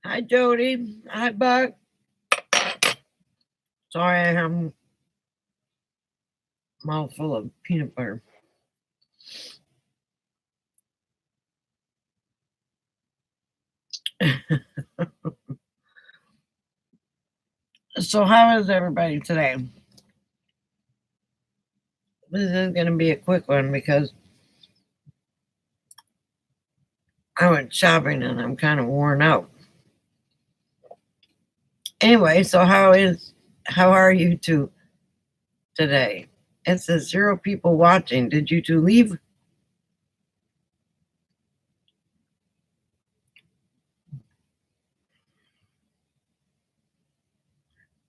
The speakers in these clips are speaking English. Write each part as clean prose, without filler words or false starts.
Hi, Jody. Hi, Buck. Sorry, I have a mouthful of peanut butter. So, how is everybody today? This is going to be a quick one because I went shopping and I'm kind of worn out. Anyway, so how are you two today? It says 0 people watching. Did you two leave?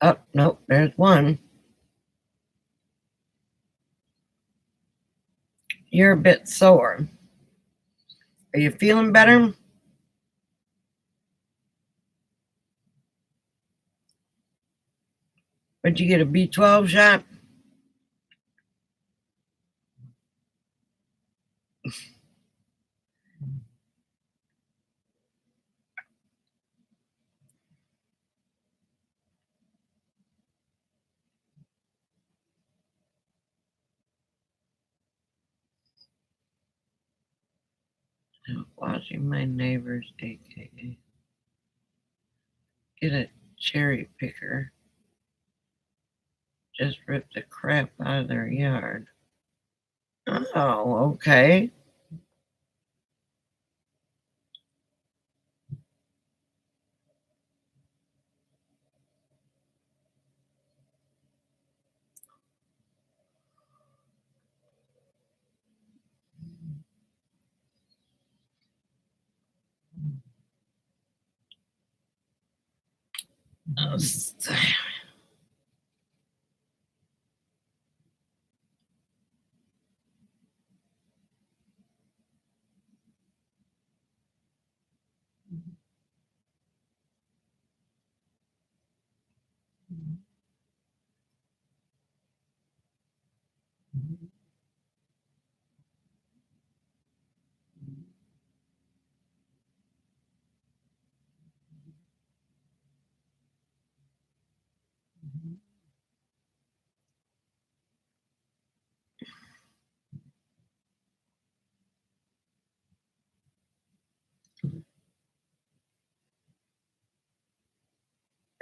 Oh, nope, there's one. You're a bit sore. Are you feeling better? Did you get a B12 shot? Watching my neighbors, aka get a cherry picker. Just ripped the crap out of their yard. Oh, okay. Oh,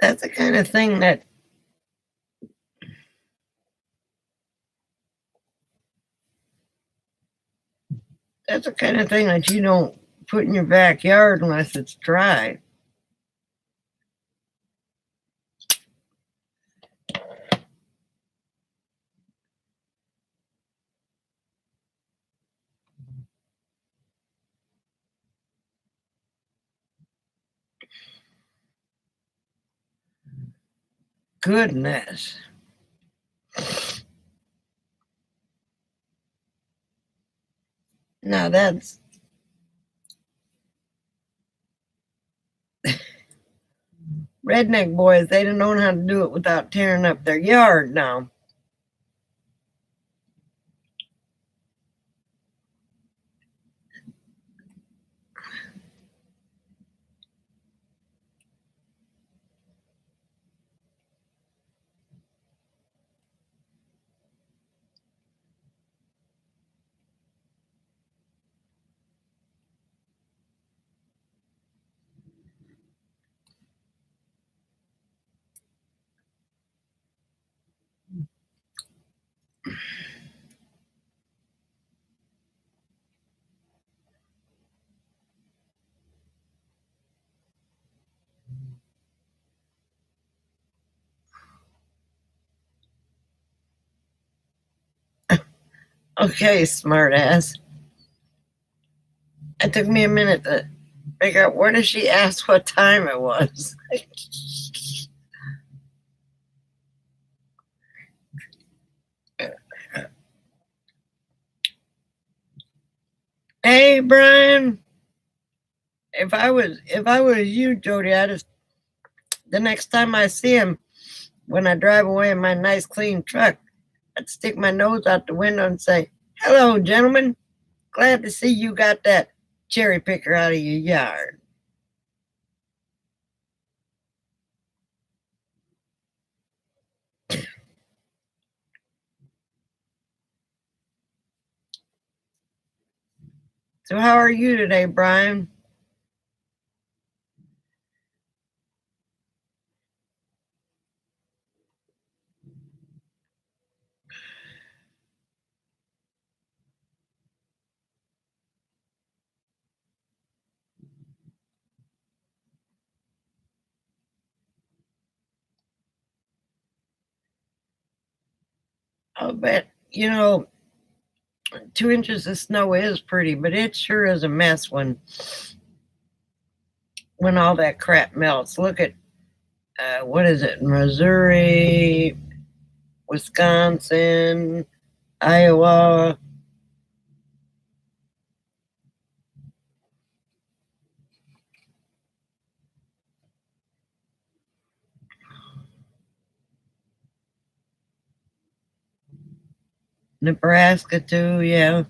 that's the kind of thing that you don't put in your backyard unless it's dry. Goodness. Now that's redneck boys. They don't know how to do it without tearing up their yard now. Okay, smartass. It took me a minute to figure out where did she ask what time it was. Hey, Brian. If I was you, Jody, the next time I see him, when I drive away in my nice clean truck, I'd stick my nose out the window and say, "Hello, gentlemen. Glad to see you got that cherry picker out of your yard." So how are you today, Brian? I'll bet, 2 inches of snow is pretty, but it sure is a mess when all that crap melts. Look at what is it? Missouri, Wisconsin, Iowa. Nebraska too, yeah.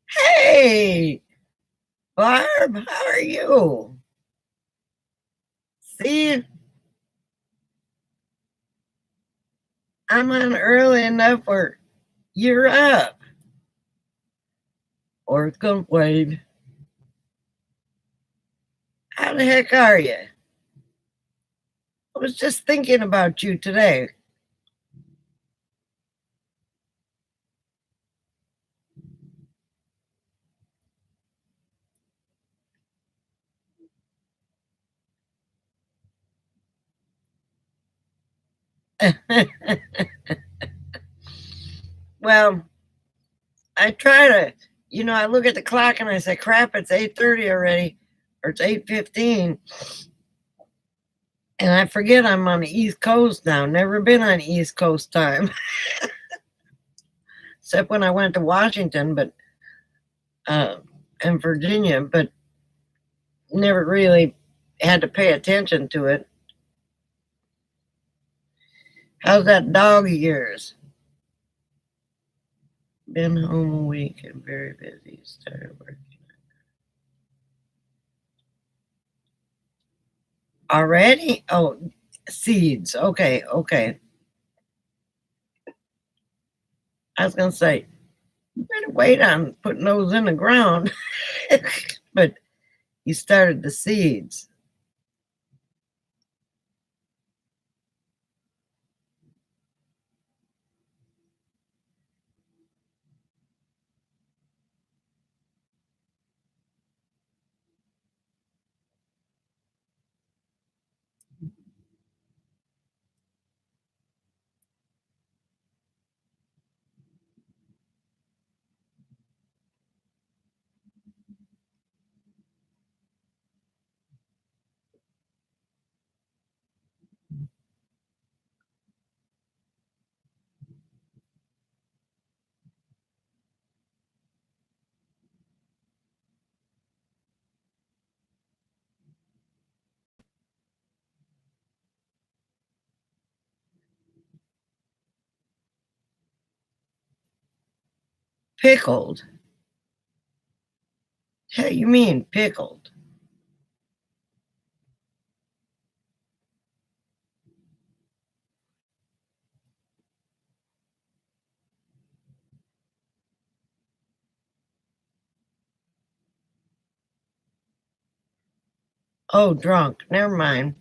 Hey, Barb, how are you? See, I'm on early enough where you're up. Or complain. How the heck are you? I was just thinking about you today. Well, I try to, I look at the clock and I say, crap, it's 8:30 already, or it's 8:15. And I forget I'm on the East Coast now. Never been on East Coast time, except when I went to Washington, but uh, and Virginia, but never really had to pay attention to it. How's that dog of yours? Been home a week and very busy. Started work already. Oh, seeds. Okay, okay. I was gonna say you better wait on putting those in the ground, but you started the seeds. Pickled. Hell, you mean pickled? Oh, drunk. Never mind.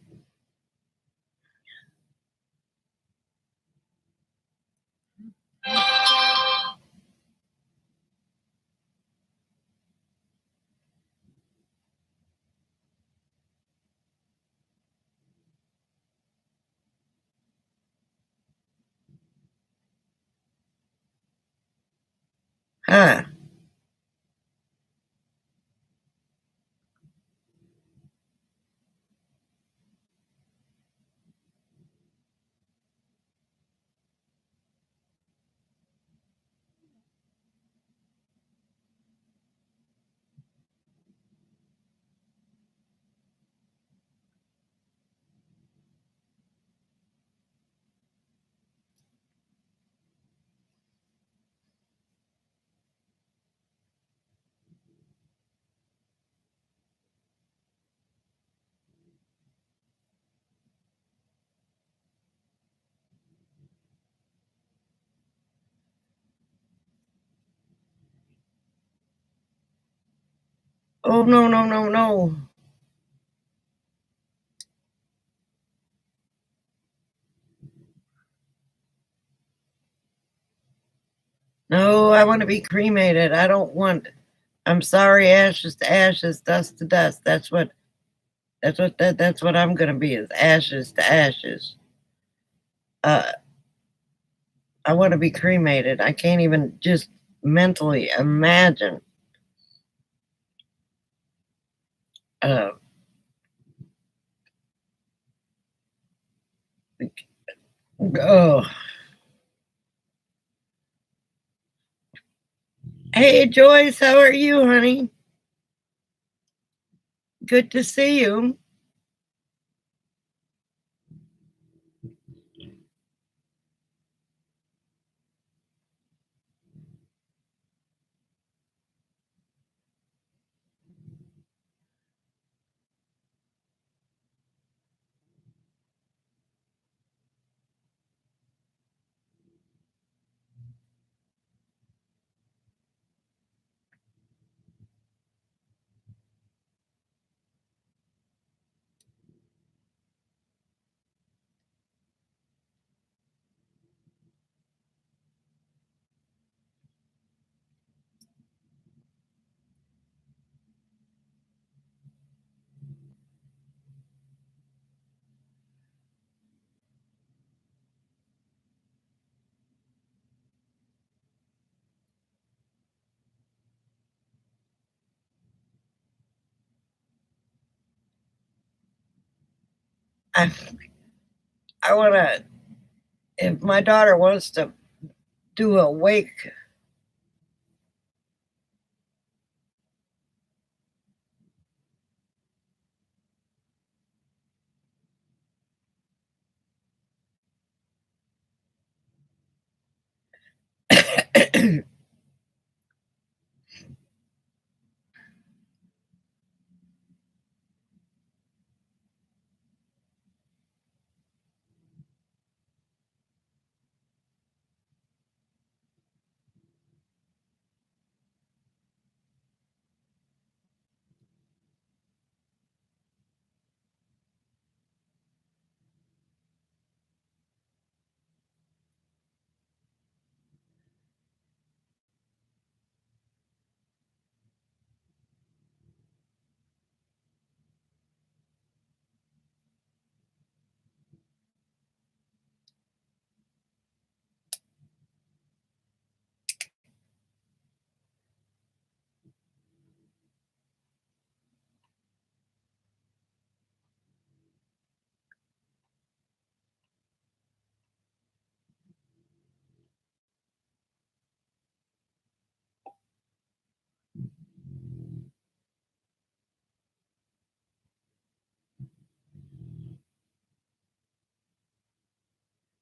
Huh. Oh, no, no, no, no. No, I want to be cremated. I don't want, I'm sorry, ashes to ashes, dust to dust. That's what I'm gonna be, is ashes to ashes. Uh, I want to be cremated. I can't even just mentally imagine. Uh, oh, hey Joyce, how are you, honey? Good to see you. I, I want to, if my daughter wants to do a wake,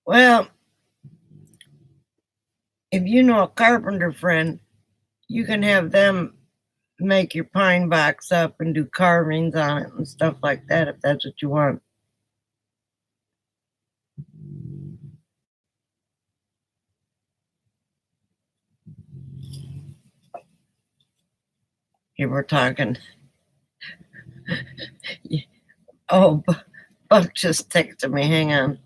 well, if you know a carpenter friend, you can have them make your pine box up and do carvings on it and stuff like that if that's what you want. Here we're talking. Oh, Buck just texted me. Hang on.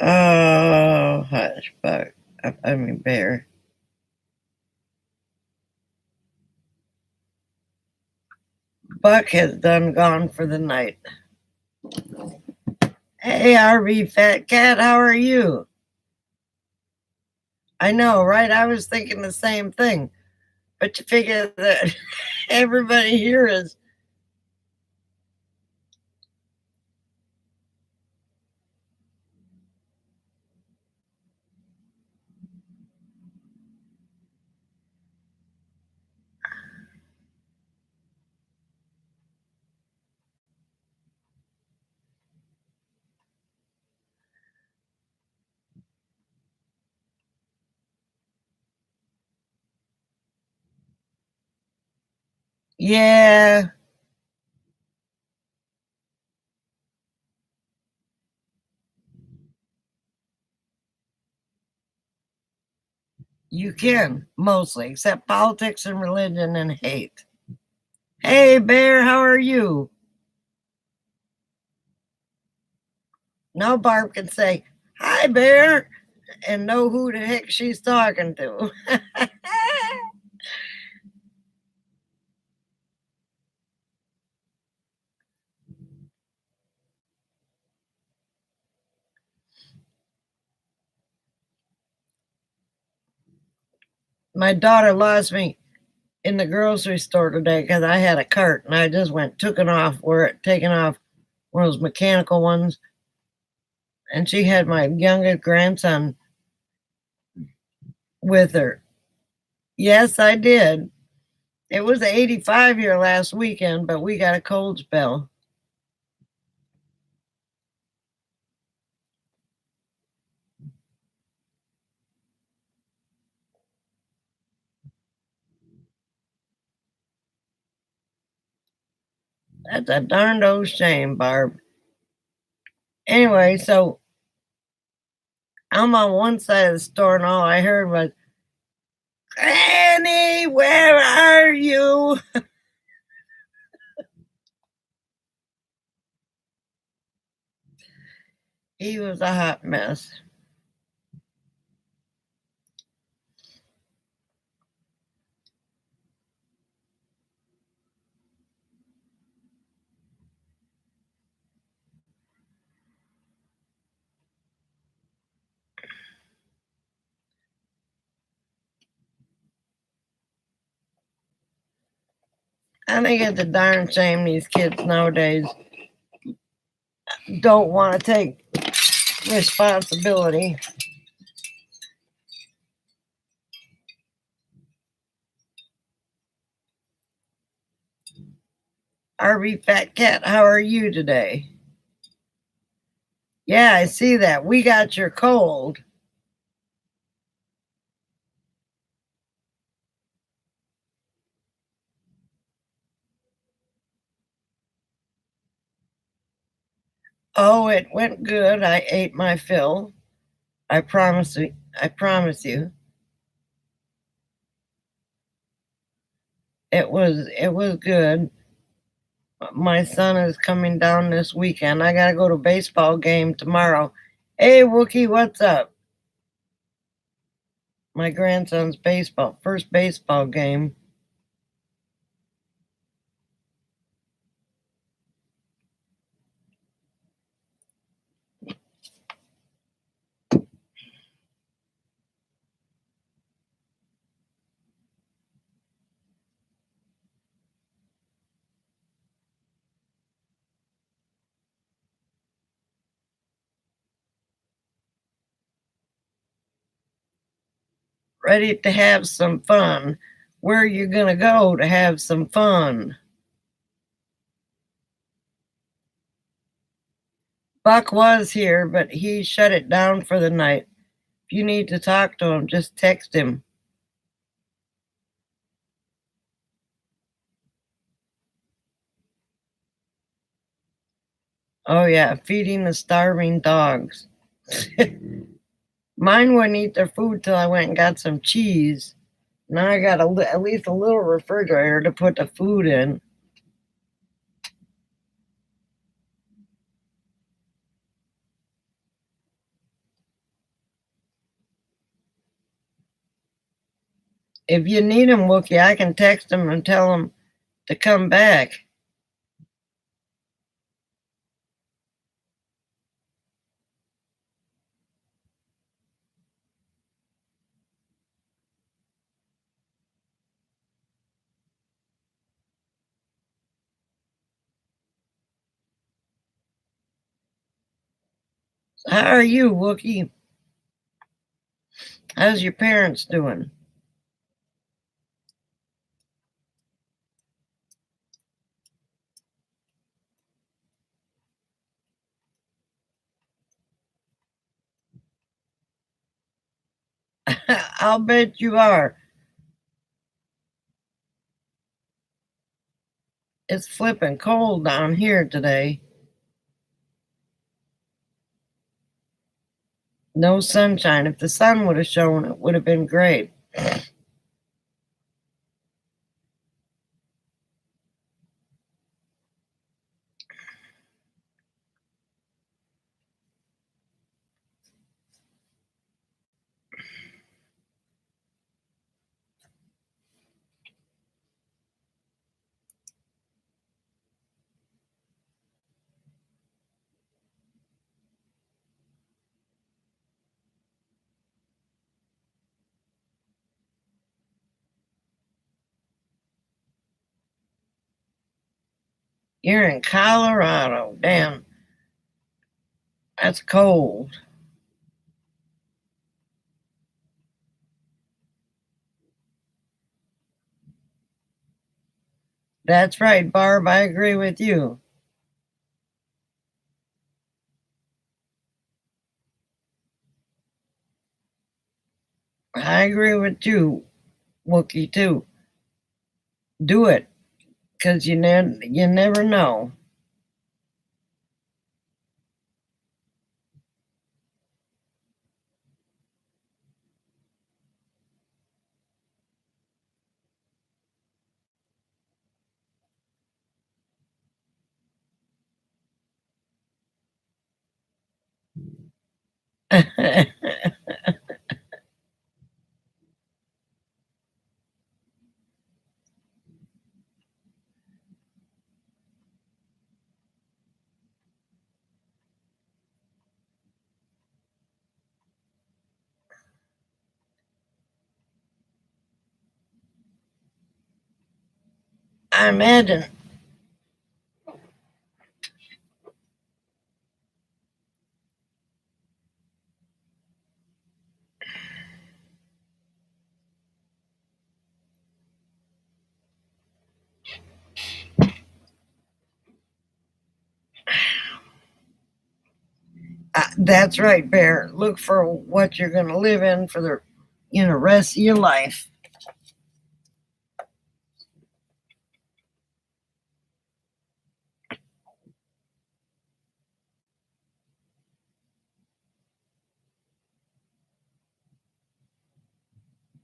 Oh, hush, Buck. I mean, Bear. Buck has done gone for the night. Hey, RV Fat Cat, how are you? I know, right? I was thinking the same thing. But you figure that everybody here is. Yeah, you can, mostly, except politics and religion and hate. Hey, Bear, how are you? Now Barb can say, Hi, Bear, and know who the heck she's talking to. My daughter lost me in the grocery store today because I had a cart and I just went taking off one of those mechanical ones, and she had my youngest grandson with her. Yes, I did. It was the 85 year last weekend, but we got a cold spell. That's a darned old shame, Barb. Anyway, so I'm on one side of the store, and all I heard was, Granny, where are you? He was a hot mess. I think it's a darn shame these kids nowadays don't want to take responsibility. RV Fat Cat, how are you today? Yeah, I see that. We got your cold. Oh, it went good. I ate my fill. I promise you. I promise you. It was good. My son is coming down this weekend. I gotta go to a baseball game tomorrow. Hey Wookie, what's up? My grandson's first baseball game. Ready to have some fun. Where are you gonna go to have some fun? Buck was here, but he shut it down for the night. If you need to talk to him, just text him. Oh, yeah, feeding the starving dogs. Mine wouldn't eat their food till I went and got some cheese. Now I got at least a little refrigerator to put the food in. If you need him, Wookie, I can text him and tell him to come back. How are you, Wookie? How's your parents doing? I'll bet you are. It's flipping cold down here today. No sunshine. If the sun would have shown, it would have been great. You're in Colorado. Damn, that's cold. That's right, Barb. I agree with you. I agree with you, Wookie, too. Do it, because you never know. I imagine. That's right, Bear. Look for what you're going to live in for the rest of your life.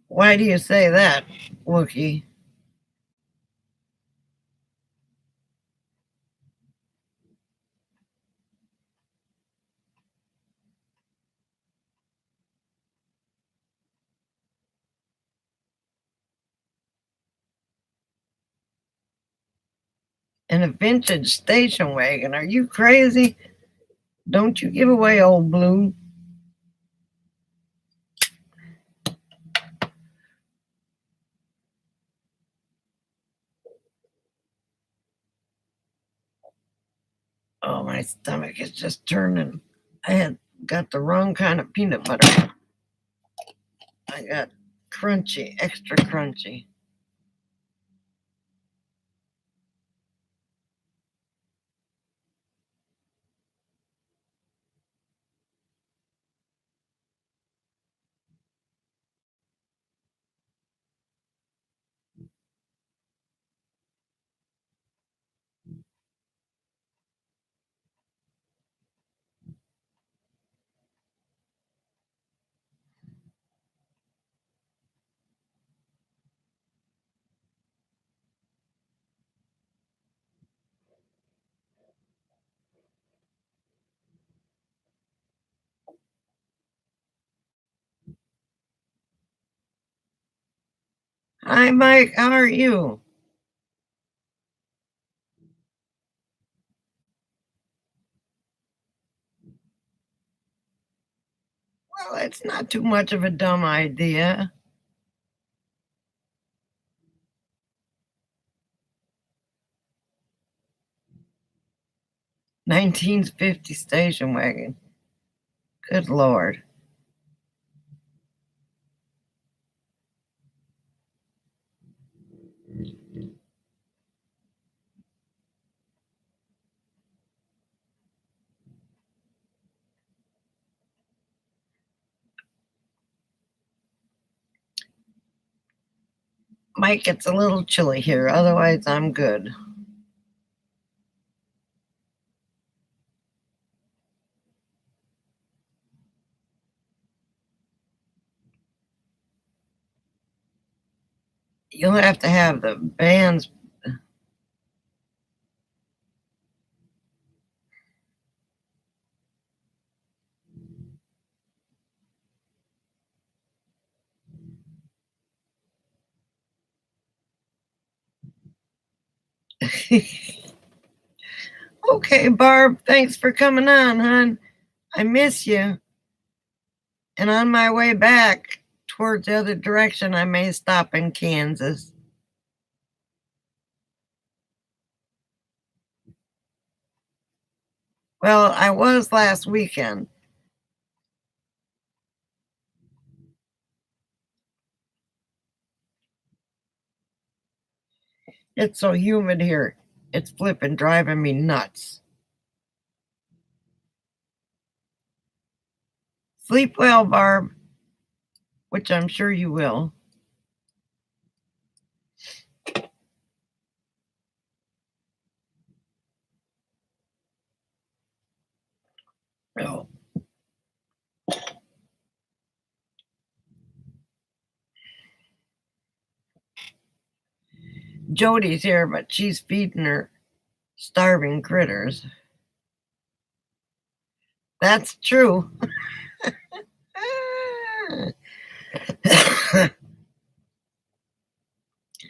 Why do you say that, Wookie? In a vintage station wagon? Are you crazy? Don't you give away old Blue. Oh, my stomach is just turning. I had got the wrong kind of peanut butter. I got crunchy, extra crunchy. Hi, Mike. How are you? Well, it's not too much of a dumb idea. 1950 station wagon. Good Lord. Mike, it's a little chilly here. Otherwise, I'm good. You'll have to have the bands. Okay, Barb, thanks for coming on, hon. I miss you. And on my way back towards the other direction, I may stop in Kansas. Well, I was last weekend. It's so humid here. It's flipping driving me nuts. Sleep well, Barb, which I'm sure you will. Oh. Jody's here, but she's feeding her starving critters. That's true.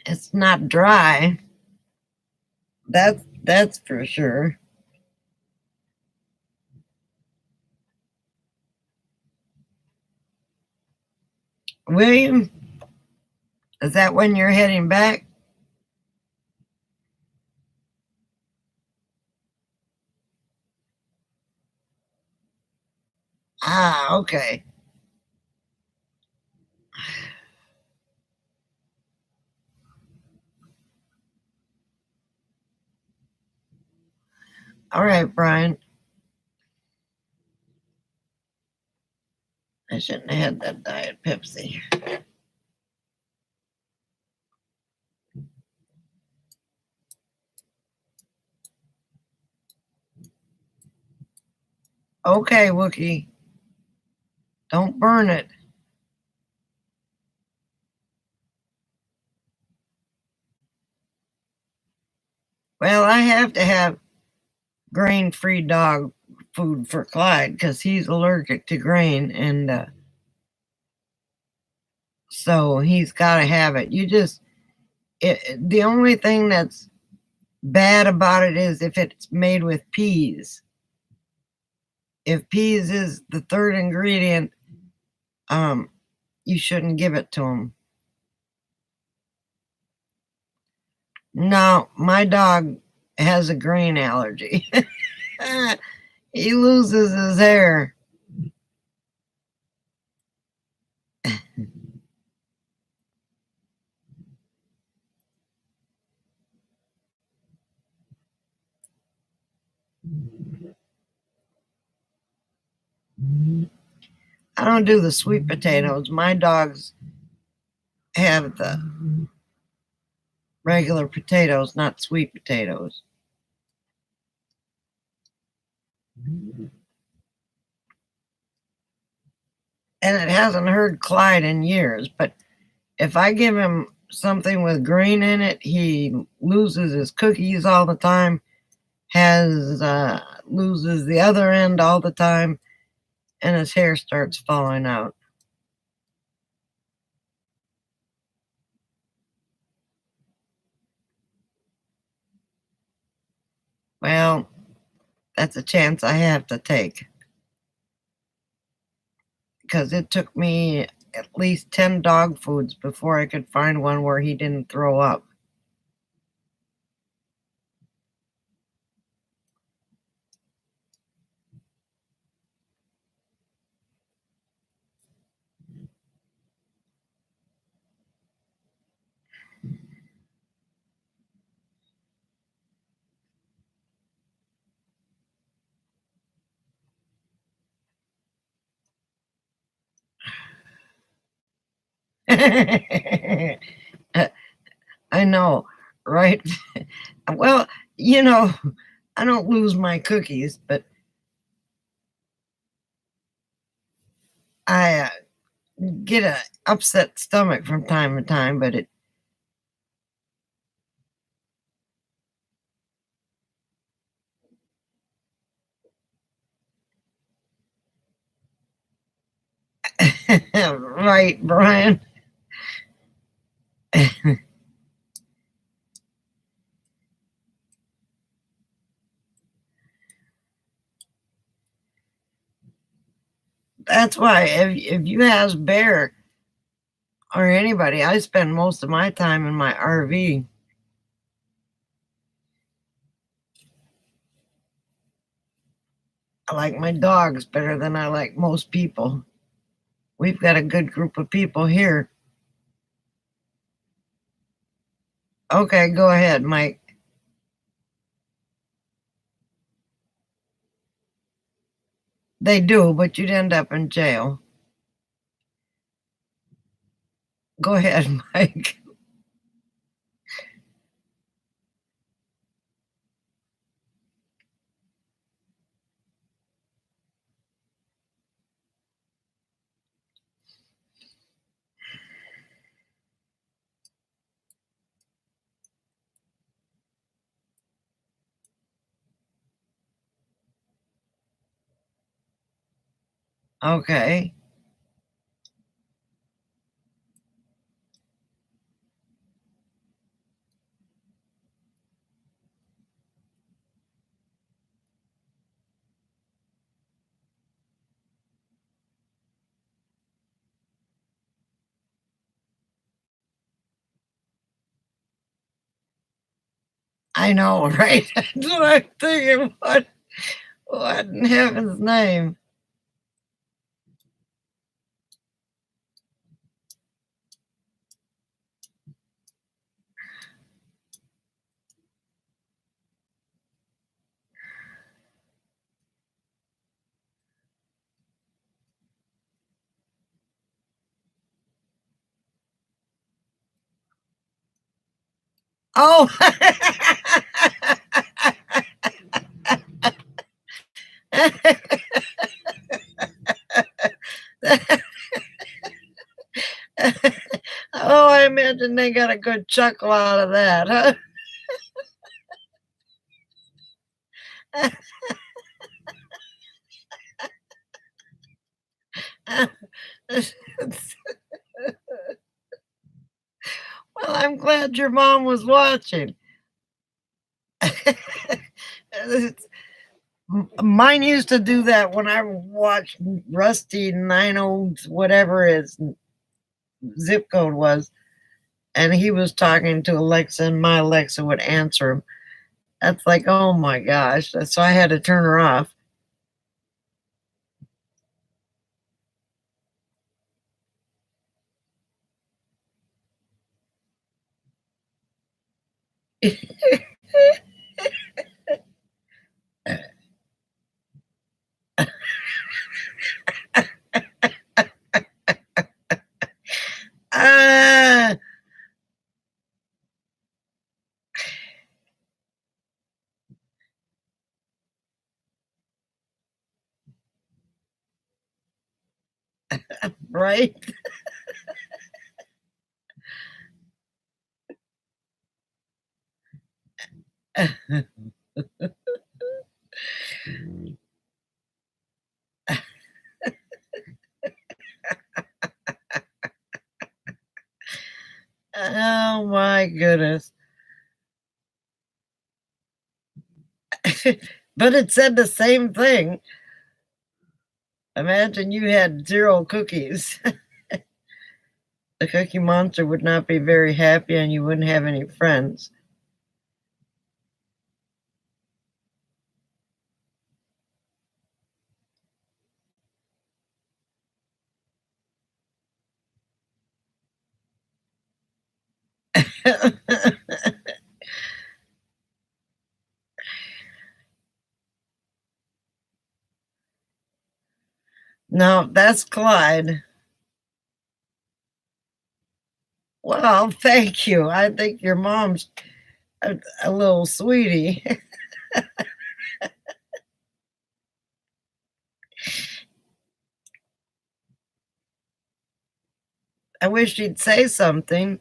It's not dry. That's for sure. William, is that when you're heading back? Ah, okay. All right, Brian. I shouldn't have had that Diet Pepsi. Okay, Wookie. Don't burn it. Well, I have to have grain-free dog food for Clyde because he's allergic to grain, and so he's got to have it. The only thing that's bad about it is if it's made with peas. If peas is the third ingredient, you shouldn't give it to him. No, my dog has a grain allergy. He loses his hair. I don't do the sweet potatoes. My dogs have the regular potatoes, not sweet potatoes. And it hasn't hurt Clyde in years, but if I give him something with grain in it, he loses his cookies all the time, loses the other end all the time, and his hair starts falling out. Well, that's a chance I have to take because it took me at least 10 dog foods before I could find one where he didn't throw up. I know, right? Well, you know, I don't lose my cookies, but I get a upset stomach from time to time, but Right, Brian. That's why if you ask Bear or anybody, I spend most of my time in my RV. I like my dogs better than I like most people. We've got a good group of people here. Okay, go ahead, Mike. They do, but you'd end up in jail. Go ahead, Mike. Okay. I know, right? That's what I'm thinking. What in heaven's name? Oh, oh, I imagine they got a good chuckle out of that, huh? Well, I'm glad your mom was watching. Mine used to do that when I watched Rusty 90 whatever his zip code was, and he was talking to Alexa, and my Alexa would answer him. That's like, oh my gosh. So I had to turn her off. Ah, right? Oh my goodness. But it said the same thing. Imagine you had 0 cookies. The Cookie Monster would not be very happy and you wouldn't have any friends. No, that's Clyde. Well, thank you. I think your mom's a little sweetie. I wish she'd say something,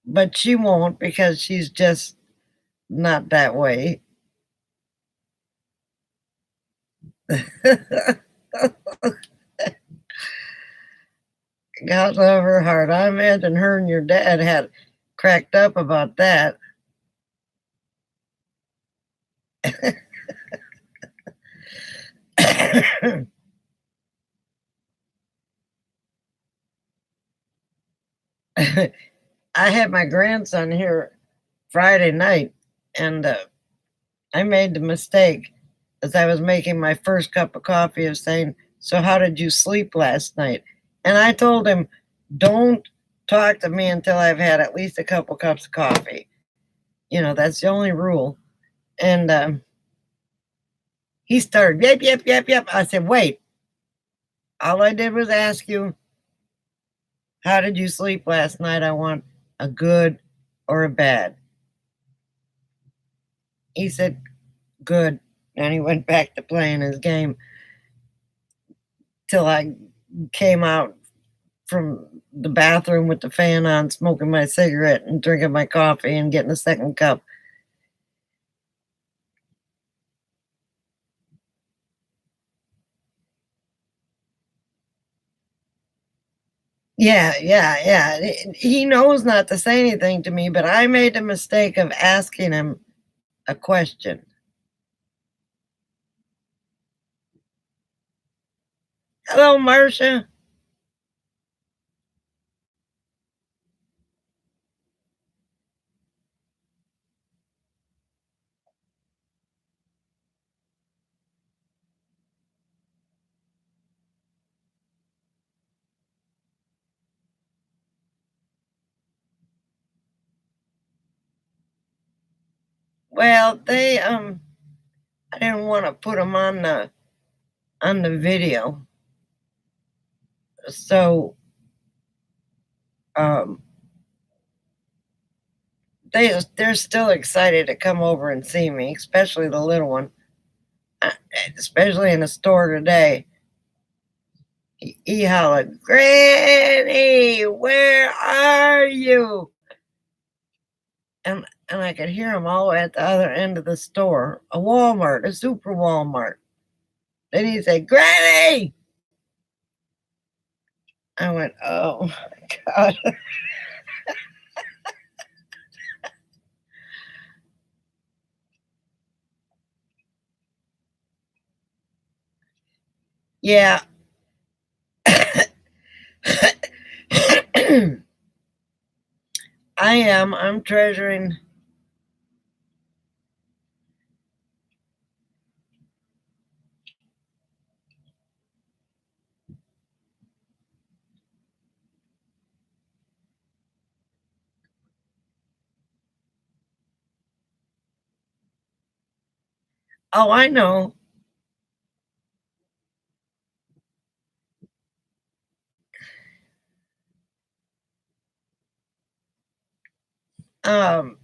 but she won't because she's just not that way. God love her heart. I imagine her and your dad had cracked up about that. I had my grandson here Friday night, and I made the mistake as I was making my first cup of coffee of saying, "So, how did you sleep last night?" And I told him, "Don't talk to me until I've had at least a couple cups of coffee." That's the only rule. And he started, yep, yep, yep, yep. I said, "Wait, all I did was ask you, how did you sleep last night? I want a good or a bad." He said, "Good." And he went back to playing his game till I came out from the bathroom with the fan on, smoking my cigarette and drinking my coffee and getting a second cup. Yeah, yeah, yeah. He knows not to say anything to me, but I made the mistake of asking him a question. "Hello, Marcia." Well, I didn't want to put them on the video, so um, they're still excited to come over and see me, especially the little one. Uh, Especially in the store today. He hollered, "Granny, where are you?" And I could hear him all at the other end of the store, a Walmart, a super Walmart. Then he said, "Granny!" I went, "Oh my God." Yeah. I am. I'm treasuring. Oh, I know. Um,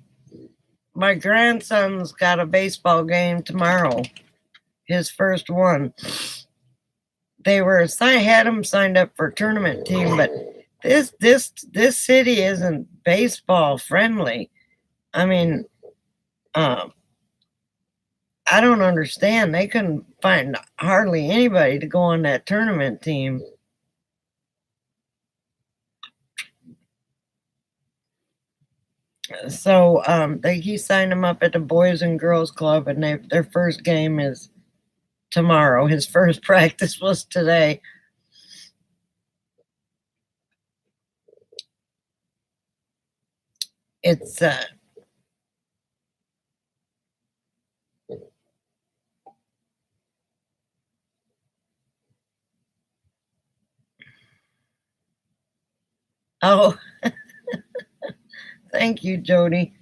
my grandson's got a baseball game tomorrow, his first one. I had him signed up for a tournament team, but this city isn't baseball friendly. I mean, um, I don't understand. They couldn't find hardly anybody to go on that tournament team. So he signed him up at the Boys and Girls Club, and their first game is tomorrow. His first practice was today. It's oh, thank you, Jody.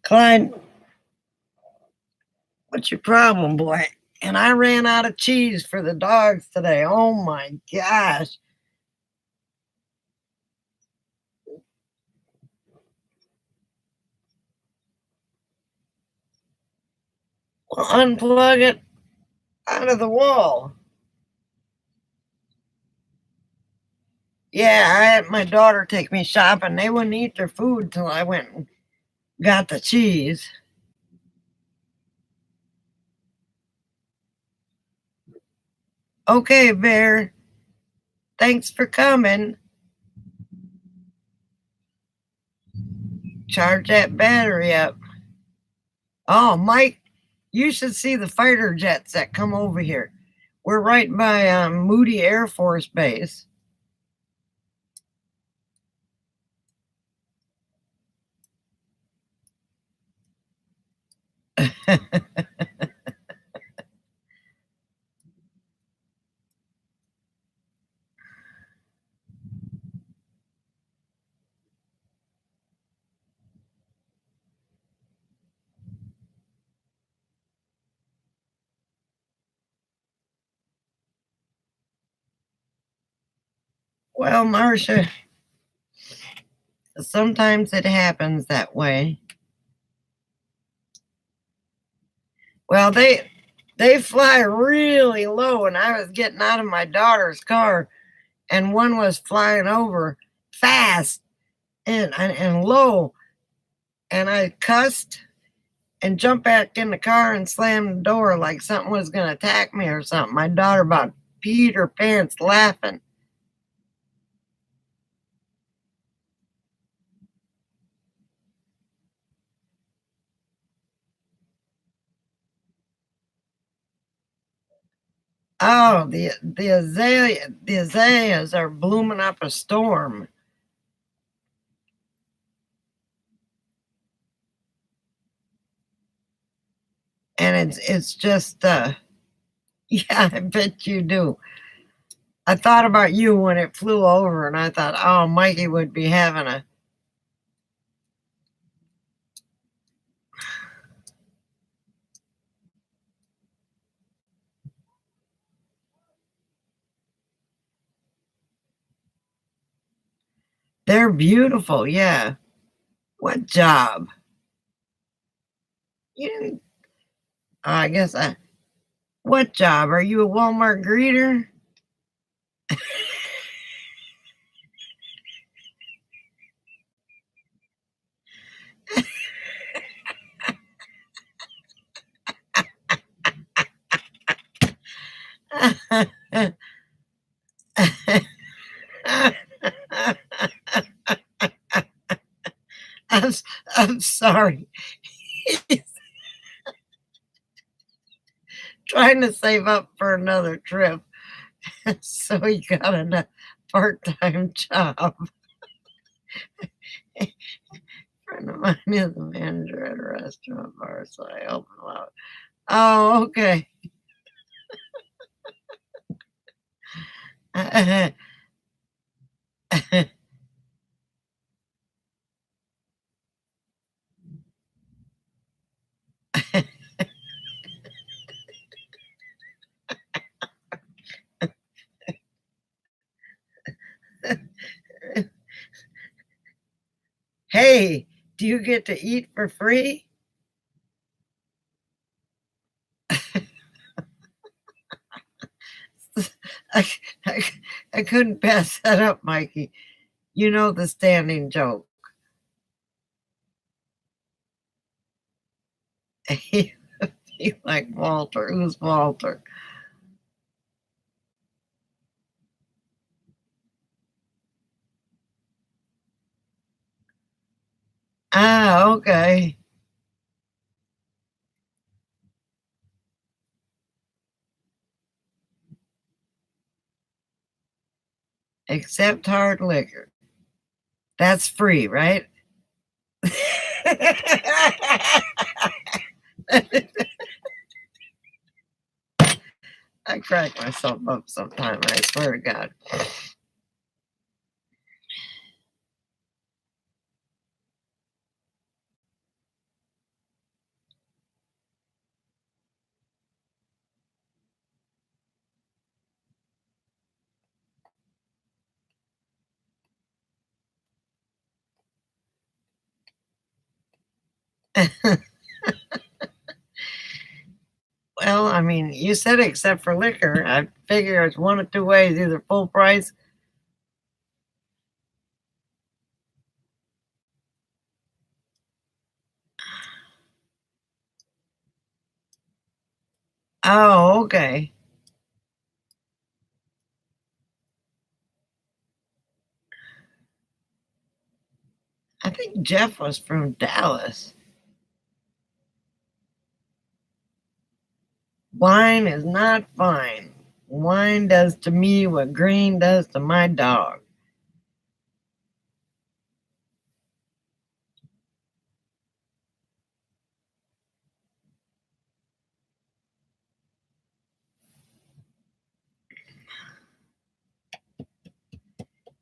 Clyde, what's your problem, boy? And I ran out of cheese for the dogs today. Oh my gosh. Well, unplug it out of the wall. Yeah, I had my daughter take me shopping. They wouldn't eat their food till I went and got the cheese. Okay, Bear. Thanks for coming. Charge that battery up. Oh, Mike, you should see the fighter jets that come over here. We're right by Moody Air Force Base. Well, Marcia, sometimes it happens that way. Well, they fly really low, and I was getting out of my daughter's car, and one was flying over fast and low, and I cussed and jumped back in the car and slammed the door like something was going to attack me or something. My daughter about peed her pants laughing. Oh, the azaleas are blooming up a storm. And it's just yeah, I bet you do. I thought about you when it flew over, and I thought, oh, Mikey would be having a. They're beautiful, yeah. What job? You didn't. I guess I. What job? Are you a Walmart greeter? I'm, I'm sorry. He's trying to save up for another trip, so he got a part-time job. A friend of mine is a manager at a restaurant bar, so I help him out. Oh, okay. Hey, do you get to eat for free? I, I, I couldn't pass that up, Mikey. You know the standing joke. He like Walter. Who's Walter? Ah, okay. Except hard liquor. That's free, right? I crack myself up sometimes, I swear to God. Well, I mean, you said except for liquor. I figure it's one of two ways, either full price. Oh, okay. I think Jeff was from Dallas. Wine is not fine. Wine does to me what green does to my dog.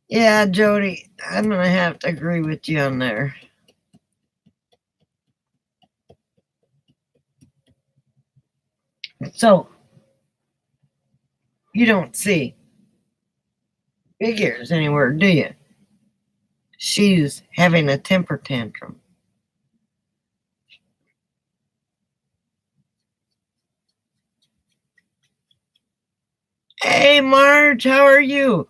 Yeah, Jody, I'm going to have to agree with you on there. So, you don't see big ears anywhere, do you? She's having a temper tantrum. Hey, Marge, how are you?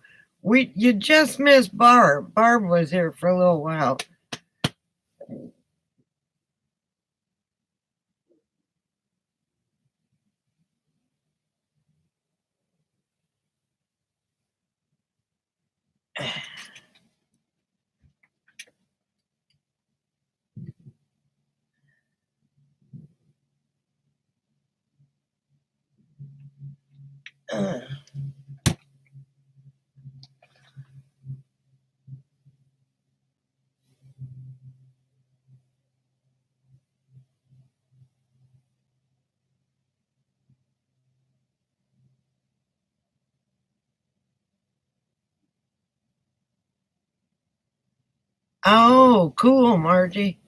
You just missed Barb. Barb was here for a little while. Uh, oh, cool, Margie.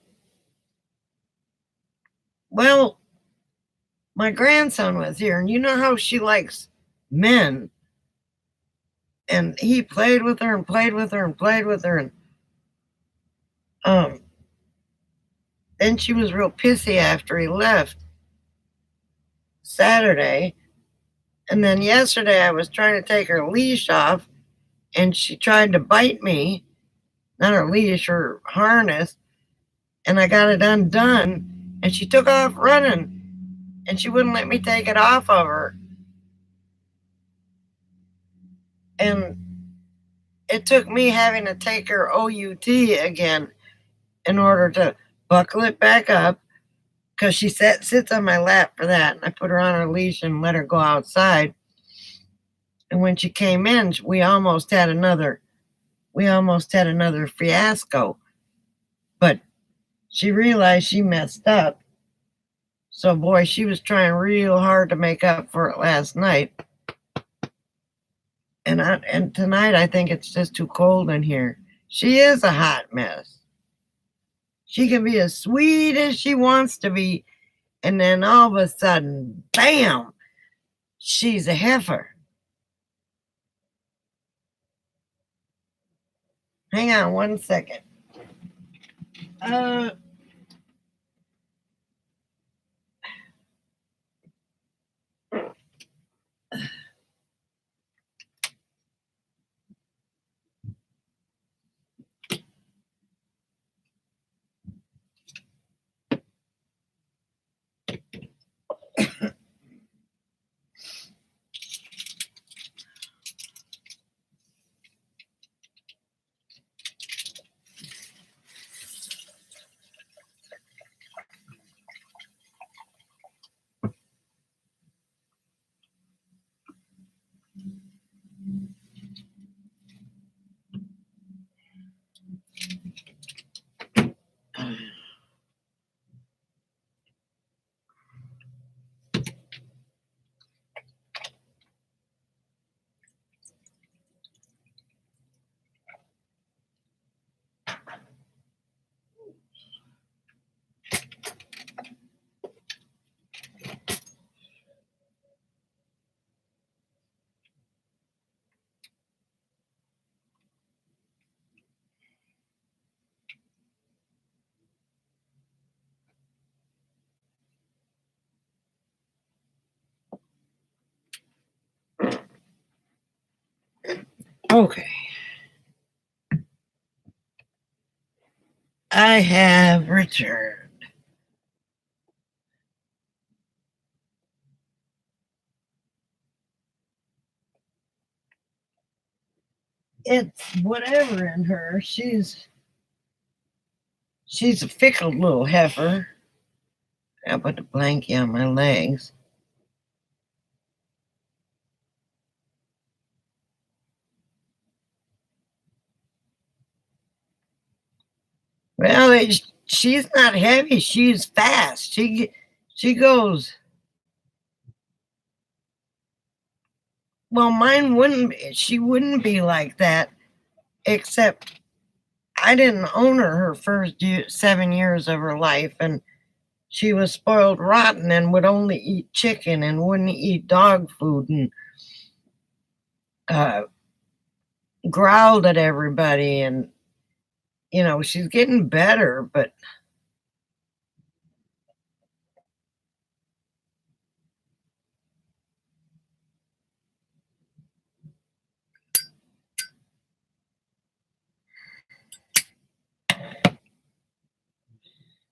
Well, my grandson was here, and you know how she likes men. And he played with her and played with her and played with her. And um, then she was real pissy after he left Saturday. And then yesterday, I was trying to take her leash off, and she tried to bite me, not her leash, her harness. And I got it undone, and she took off running, and she wouldn't let me take it off of her. And it took me having to take her OUT again in order to buckle it back up, because she sits on my lap for that. And I put her on her leash and let her go outside. And when she came in, we almost had another fiasco. But she realized she messed up. So boy, she was trying real hard to make up for it last night. And tonight I think it's just too cold in here. She is a hot mess. She can be as sweet as she wants to be, and then all of a sudden, bam, she's a heifer. Hang on one second. Uh, okay. I have returned. It's whatever in her. She's She's a fickle little heifer. I'll put the blankie on my legs. Well, she's not heavy. She's fast. She goes. Well, mine wouldn't. She wouldn't be like that, except I didn't own her first 7 years of her life, and she was spoiled rotten and would only eat chicken and wouldn't eat dog food and uh, growled at everybody. And she's getting better, but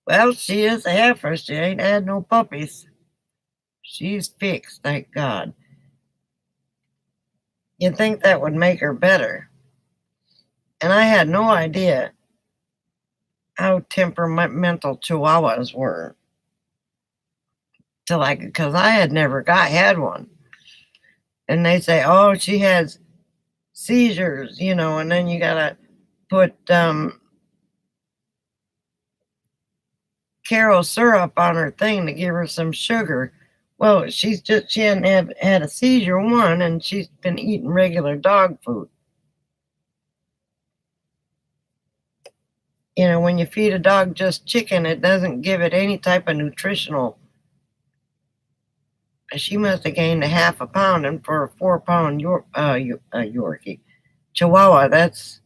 well, she is a heifer. She ain't had no puppies. She's fixed, thank God. You'd think that would make her better. And I had no idea how temperamental chihuahuas were till because I had never had one. And they say, oh, she has seizures, and then you gotta put Karo syrup on her thing to give her some sugar. Well, she hadn't had a seizure one, and she's been eating regular dog food. When you feed a dog just chicken, it doesn't give it any type of nutritional. She must have gained a half a pound, and for a 4-pound Yorkie, Chihuahua, that's.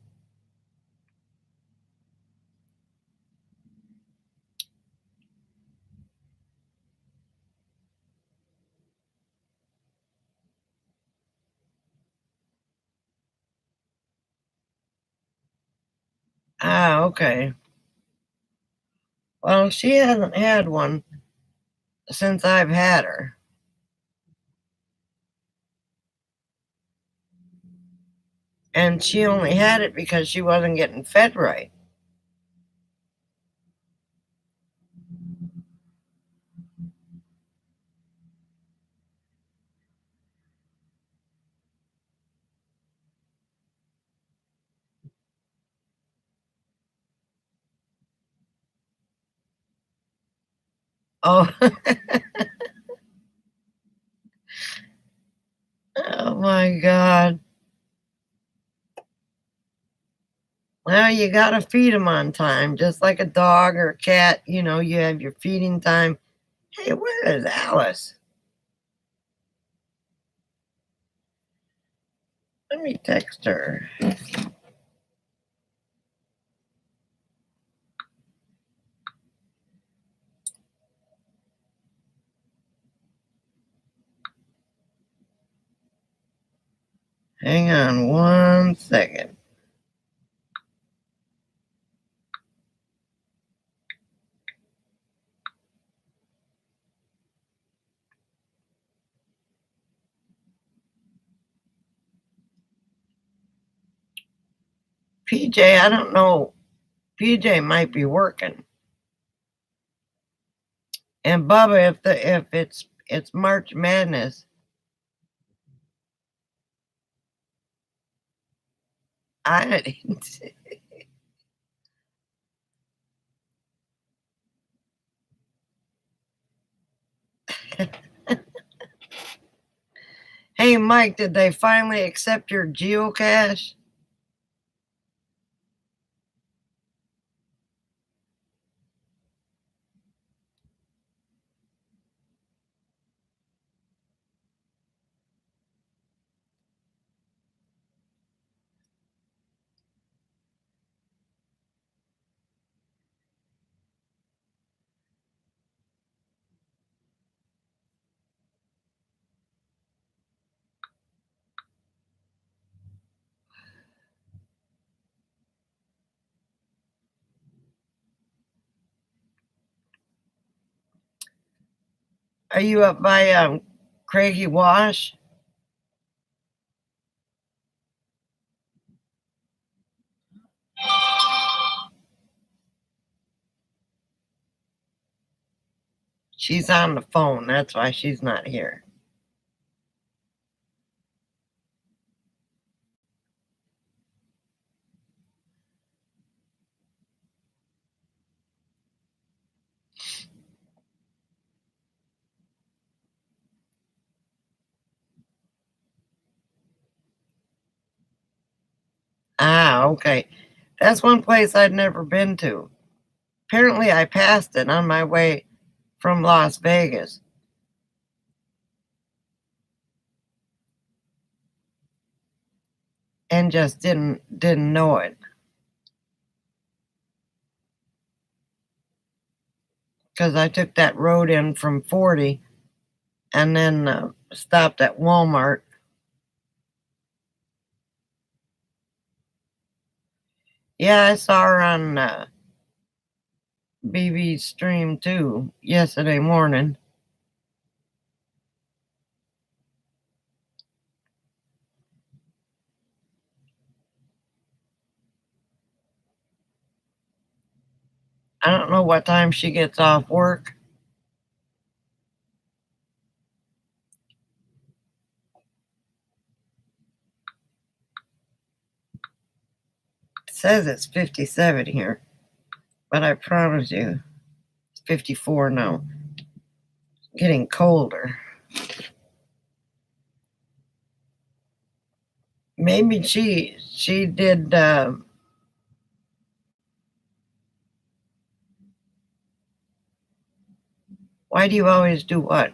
Ah, okay. Well, she hasn't had one since I've had her. And she only had it because she wasn't getting fed right. Oh, oh my God. Well, you got to feed them on time, just like a dog or a cat. You have your feeding time. Hey, where is Alice? Let me text her. Hang on 1 second. PJ, I don't know. PJ might be working. And Bubba, if it's March Madness, I Hey Mike, did they finally accept your geocache? Are you up by Craigie Wash? She's on the phone. That's why she's not here. Ah, okay. That's one place I'd never been to. Apparently, I passed it on my way from Las Vegas and just didn't know it because I took that road in from 40 and then stopped at Walmart. Yeah, I saw her on BB's stream too yesterday morning. I don't know what time she gets off work. It says it's 57 here, but I promise you it's 54 now. Getting colder. Maybe she did why do you always do what?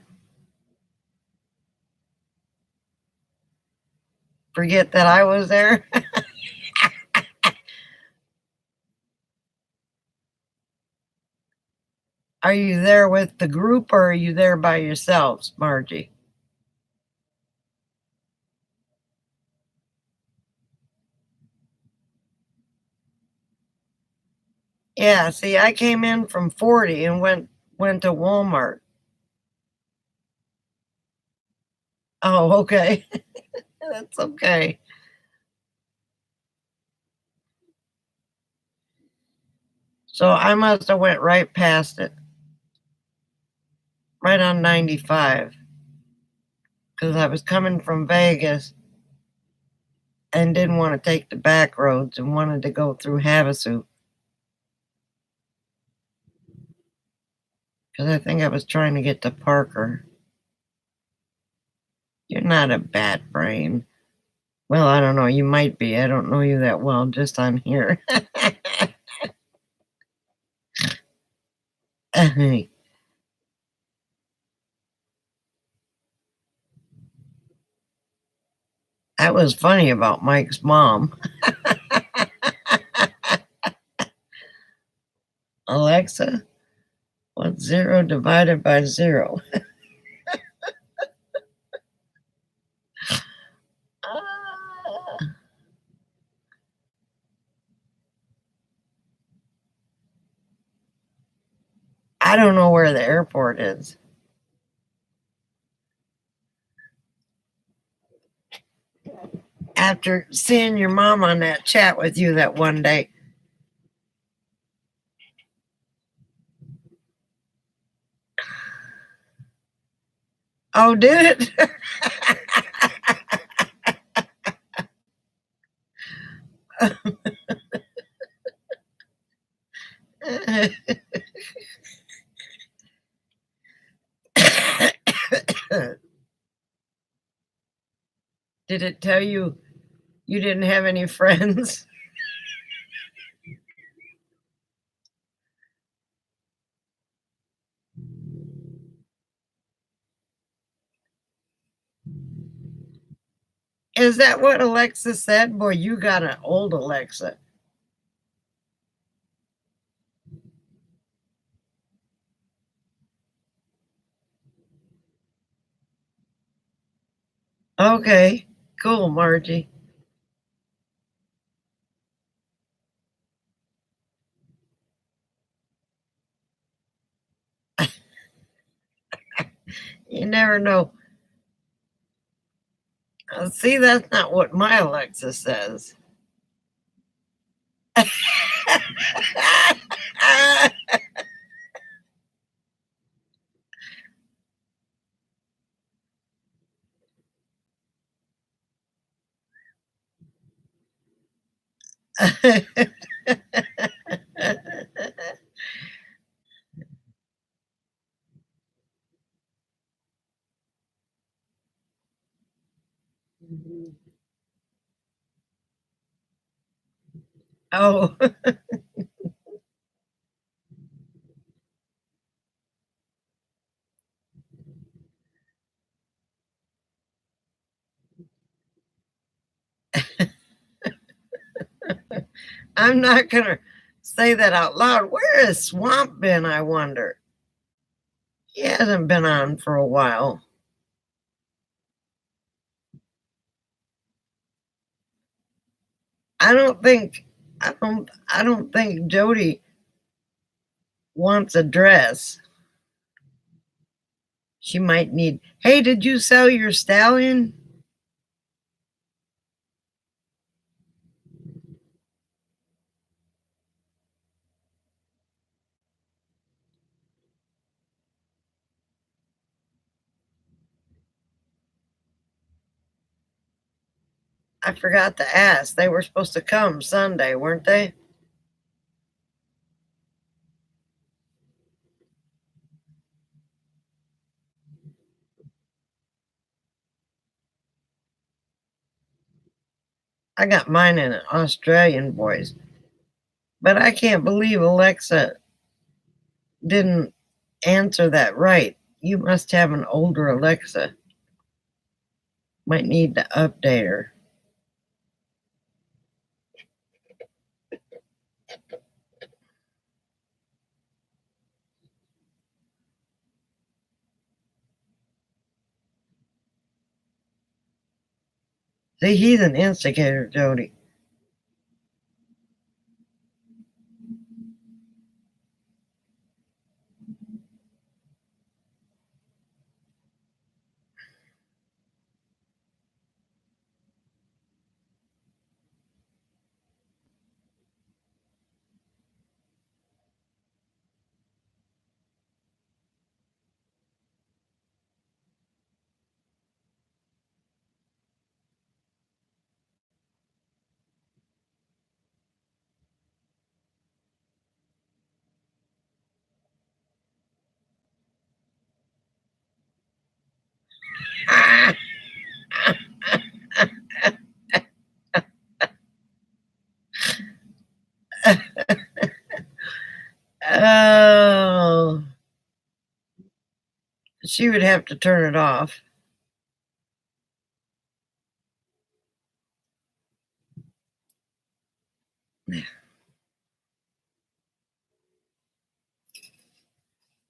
Forget that I was there? Are you there with the group or are you there by yourselves, Margie? Yeah, see, I came in from 40 and went to Walmart. Oh, okay. That's okay. So I must have went right past it, right on 95, because I was coming from Vegas and didn't want to take the back roads and wanted to go through Havasu because I think I was trying to get to Parker. You're not a bad brain. Well, I don't know. You might be. I don't know you that well, just on here. That was funny about Mike's mom. Alexa, what's 0 divided by 0? I don't know where the airport is. After seeing your mom on that chat with you that one day. Oh, did it? Did it tell you you didn't have any friends? Is that what Alexa said? Boy, you got an old Alexa. Okay, cool, Margie. You never know. See, that's not what my Alexa says. Oh, I'm not gonna say that out loud. Where has Swamp been, I wonder? He hasn't been on for a while. I don't think Jody wants a dress. She might need, hey, did you sell your stallion? I forgot to ask. They were supposed to come Sunday, weren't they? I got mine in an Australian voice. But I can't believe Alexa didn't answer that right. You must have an older Alexa. Might need to update her. See, he's an instigator, Jody. Oh, she would have to turn it off.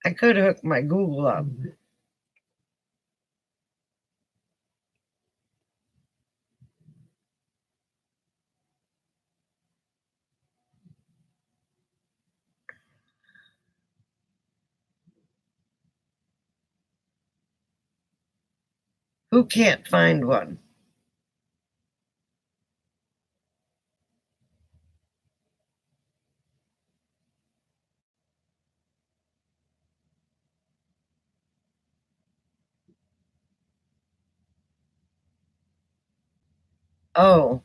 I could hook my Google up. Who can't find one? Oh,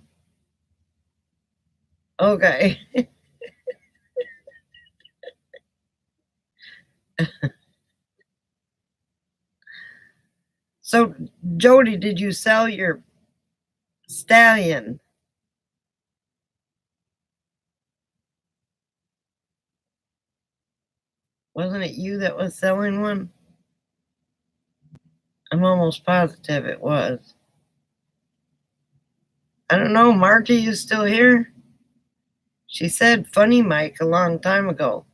okay. So, Jody, did you sell your stallion? Wasn't it you that was selling one? I'm almost positive it was. I don't know. Margie, you still here? She said funny Mike a long time ago.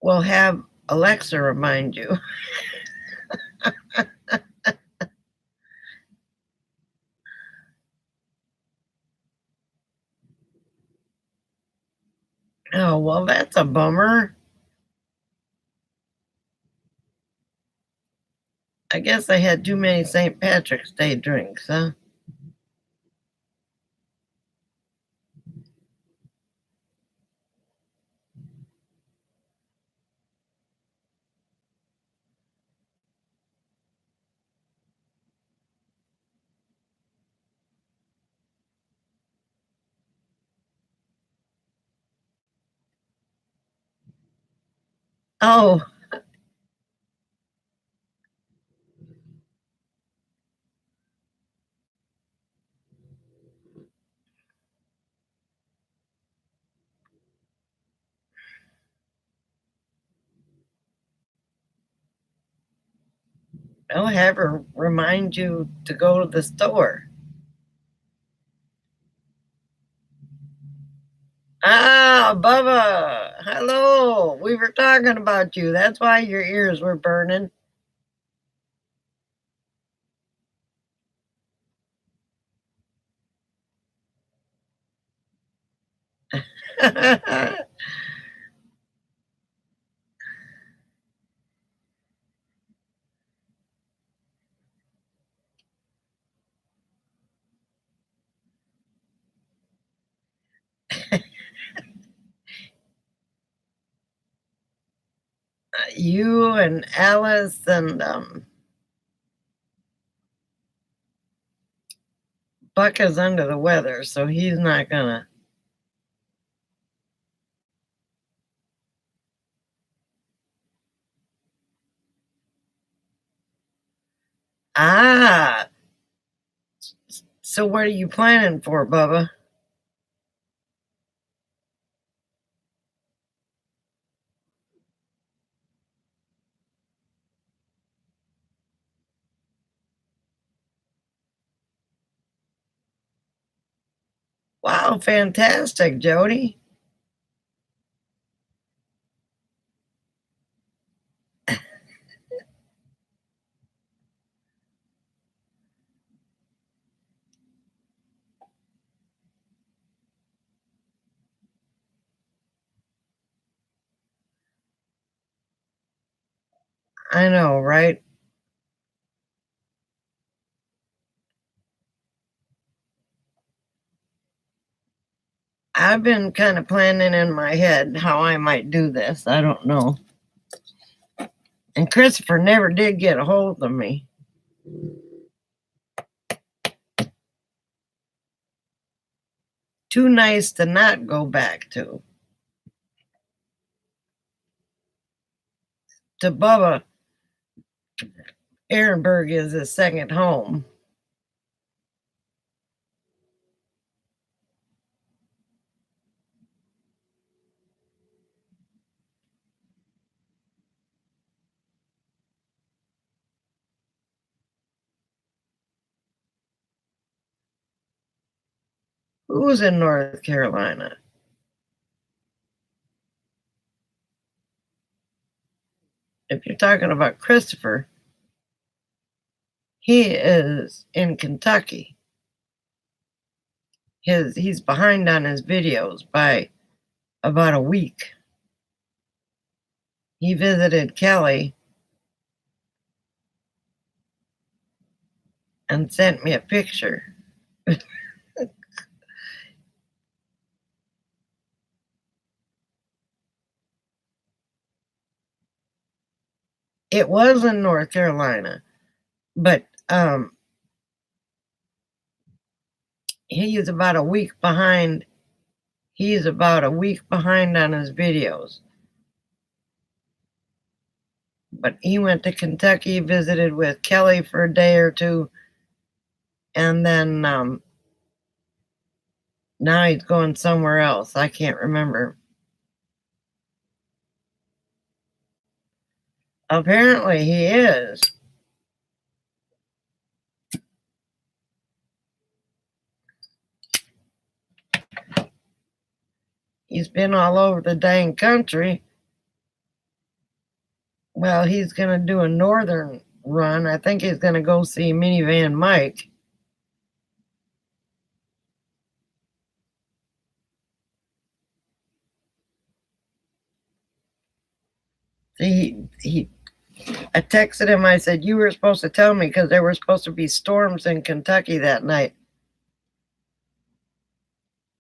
We'll have Alexa remind you. Oh, well, that's a bummer. I guess I had too many St. Patrick's Day drinks, huh? Oh, I'll have her remind you to go to the store. Ah, Bubba, hello. We were talking about you. That's why your ears were burning. You and Alice and Buck is under the weather, so he's not gonna. Ah, so what are you planning for, Bubba? Wow, fantastic, Jody. I know, right? I've been kind of planning in my head how I might do this. I don't know. And Christopher never did get a hold of me. Too nice to not go back to. To Bubba, Ehrenberg is his second home. Who's in North Carolina? If you're talking about Christopher, he is in Kentucky. He's behind on his videos by about a week. He visited Kelly and sent me a picture. It was in North Carolina, but he's about a week behind. He's about a week behind on his videos. But he went to Kentucky, visited with Kelly for a day or two, and then now he's going somewhere else. I can't remember. Apparently, he is. He's been all over the dang country. Well, he's going to do a northern run. I think he's going to go see Minivan Mike. See, he I texted him. I said, you were supposed to tell me because there were supposed to be storms in Kentucky that night.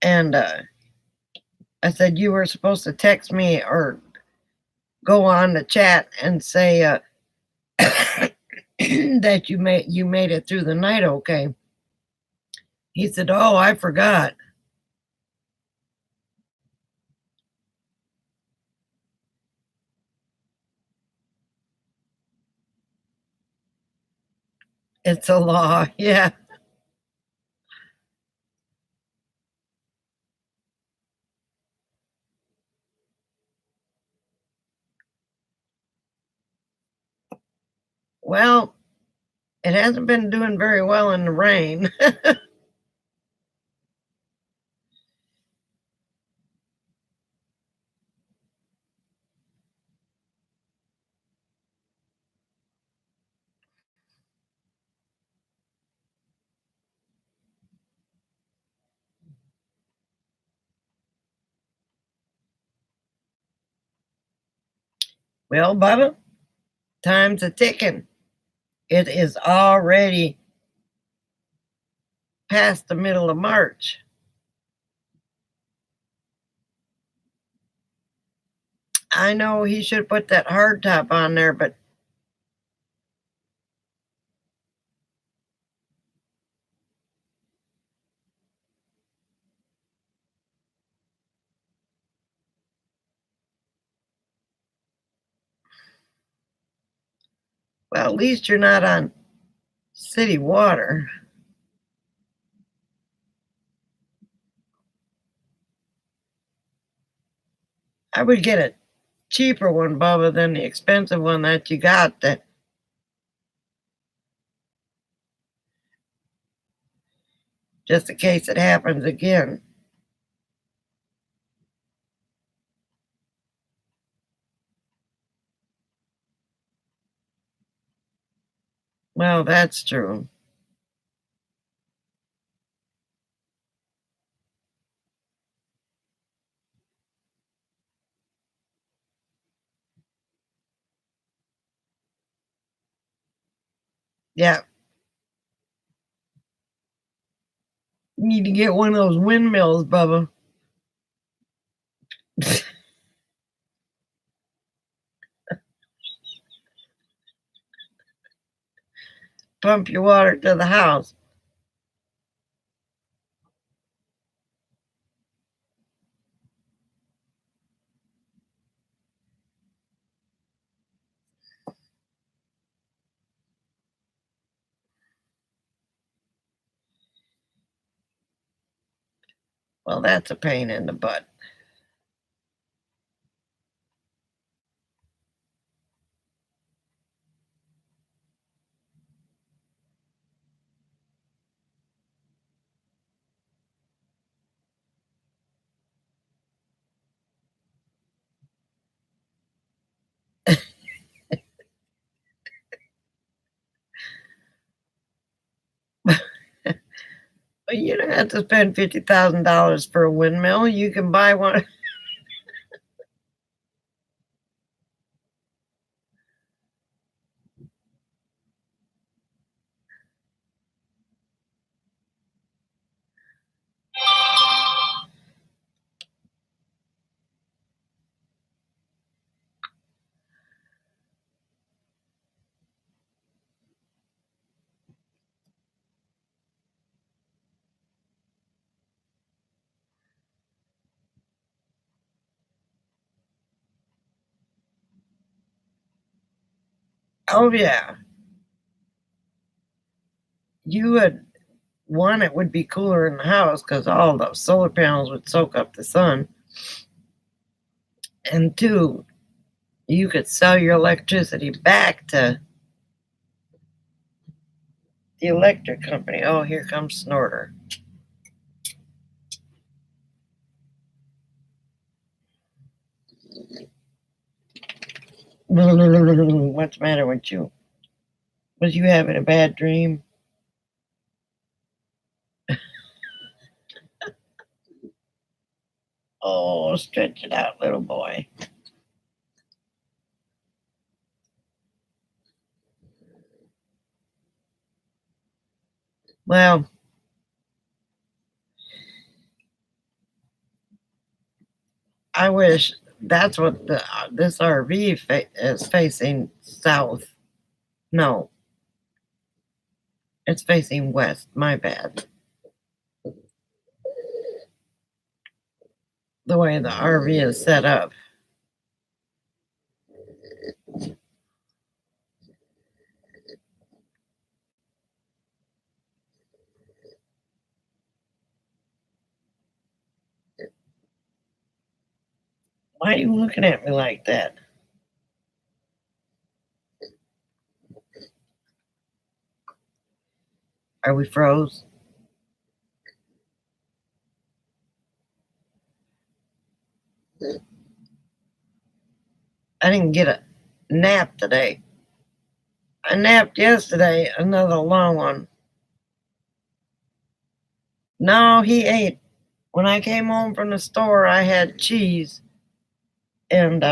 And I said, you were supposed to text me or go on the chat and say that you made it through the night okay. He said, oh, I forgot. It's a law. Yeah. Well, it hasn't been doing very well in the rain. Well, Bubba, time's a ticking. It is already past the middle of March. I know he should put that hard top on there, but well, at least you're not on city water. I would get a cheaper one, Bubba, than the expensive one that you got, that just in case it happens again. Well, that's true. Yeah. You need to get one of those windmills, Bubba. Pump your water to the house. Well, that's a pain in the butt. You don't have to spend $50,000 for a windmill. You can buy one. Oh, yeah. You would, one, it would be cooler in the house because all those solar panels would soak up the sun. And two, you could sell your electricity back to the electric company. Oh, here comes Snorter. What's the matter with you? Was you having a bad dream? Oh, stretch it out, little boy. Well, I wish that's what this RV is facing south. No, it's facing west. My bad. The way the RV is set up. Why are you looking at me like that? Are we froze? I didn't get a nap today. I napped yesterday, another long one. No, he ate. When I came home from the store, I had cheese and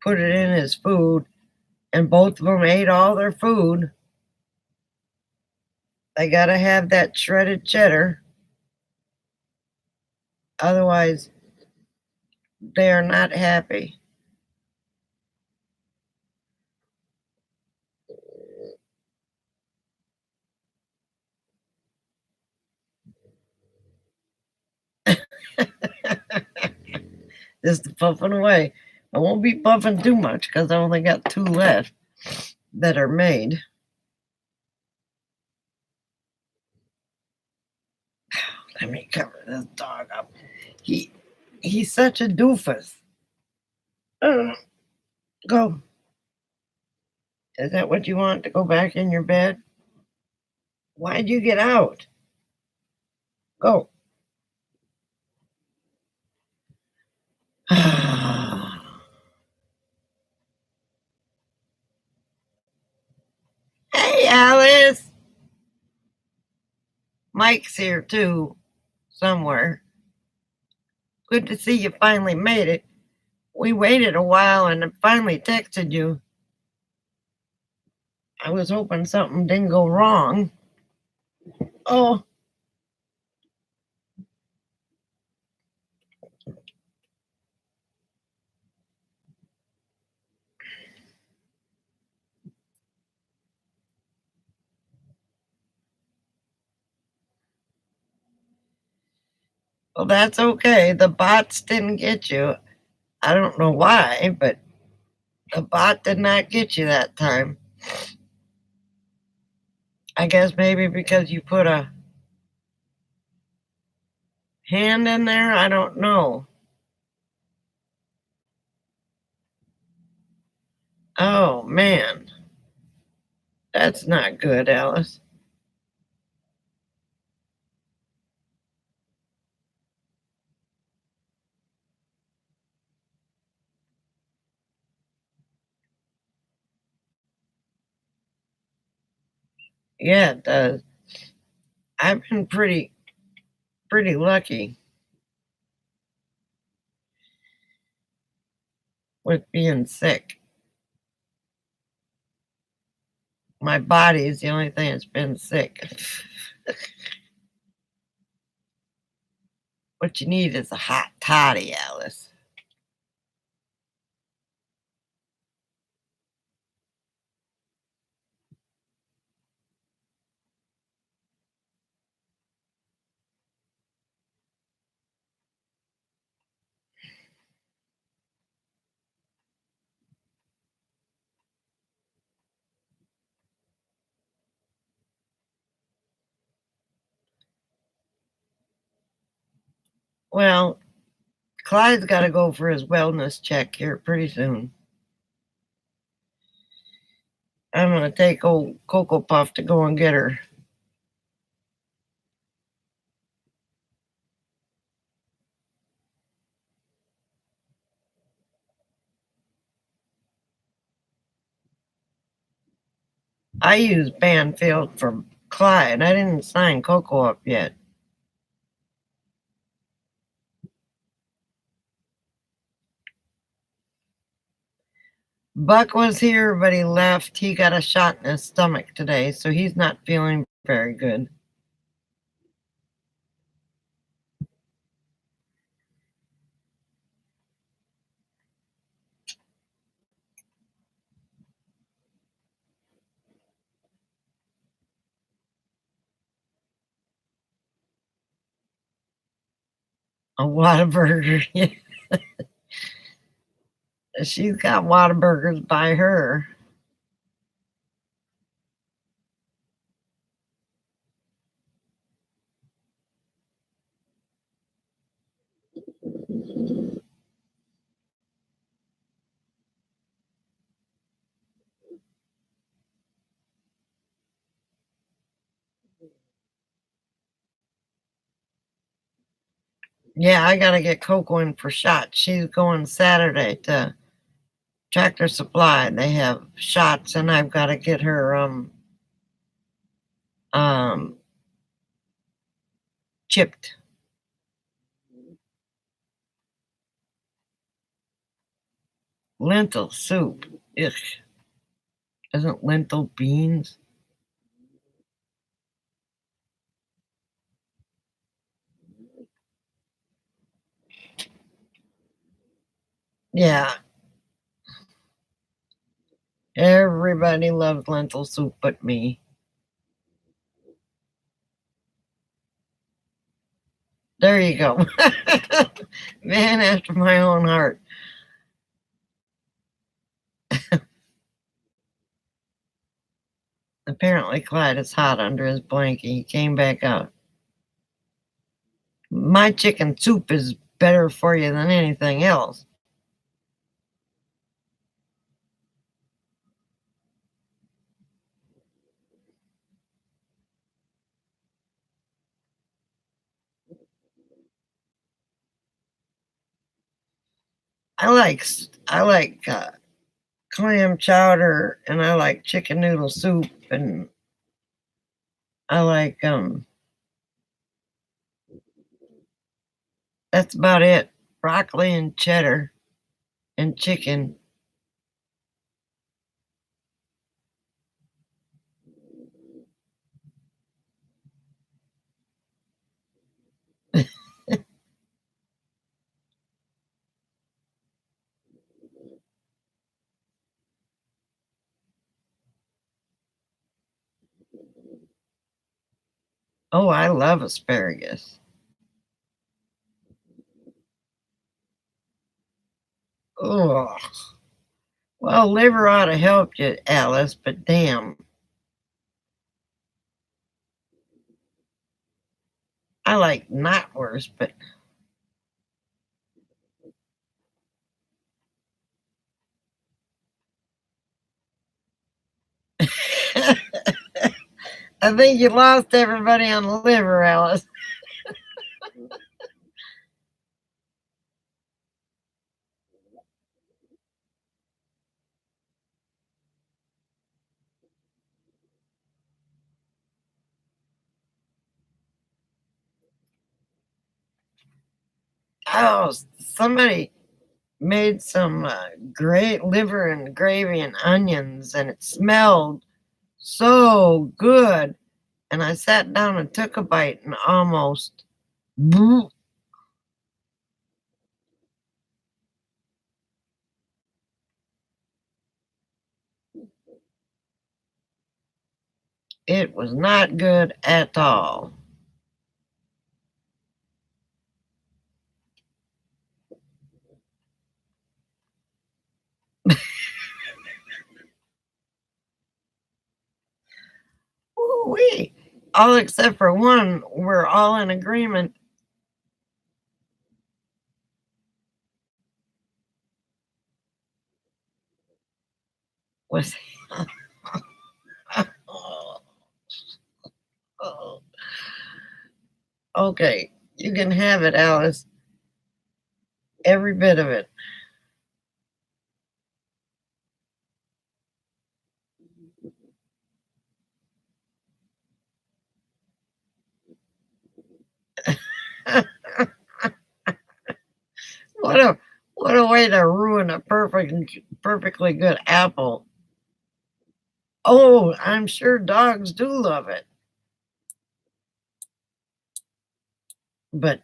put it in his food, and both of them ate all their food. They got to have that shredded cheddar. Otherwise, they are not happy. Just puffing away. I won't be puffing too much because I only got 2 left that are made. Let me cover this dog up. He's such a doofus. Go. Is that what you want, to go back in your bed? Why'd you get out? Go. Hey, Alice. Mike's here too, somewhere. Good to see you finally made it. We waited a while and I finally texted you. I was hoping something didn't go wrong. Oh. Well, that's okay. The bots didn't get you. I don't know why, but the bot did not get you that time. I guess maybe because you put a hand in there. I don't know. Oh, man. That's not good, Alice. Yeah, it does. I've been pretty lucky with being sick. My body is the only thing that's been sick. What you need is a hot toddy, Alice. Well, Clyde's got to go for his wellness check here pretty soon. I'm going to take old Cocoa Puff to go and get her. I use Banfield for Clyde. I didn't sign Cocoa up yet. Buck was here, but he left. He got a shot in his stomach today, so he's not feeling very good. A Whataburger. She's got Whataburgers by her. Yeah, I gotta get Coco in for shots. She's going Saturday to Tractor Supply. They have shots, and I've got to get her um chipped. Lentil soup. Ugh. Isn't lentil beans? Yeah, everybody loves lentil soup but me. There you go. Man after my own heart. Apparently, Clyde is hot under his blanket. He came back out. My chicken soup is better for you than anything else. I like clam chowder, and I like chicken noodle soup, and I like that's about it. Broccoli and cheddar and chicken. Oh, I love asparagus. Oh, well, liver ought to help you, Alice, but damn, I like knotwurst, but I think you lost everybody on the liver, Alice. Oh, somebody made some great liver and gravy and onions, and it smelled so good. And I sat down and took a bite and almost, it was not good at all. Woo-wee. All except for one, we're all in agreement. Was okay, you can have it, Alice. Every bit of it. what a what a way to ruin a perfectly good apple. Oh, I'm sure dogs do love it. But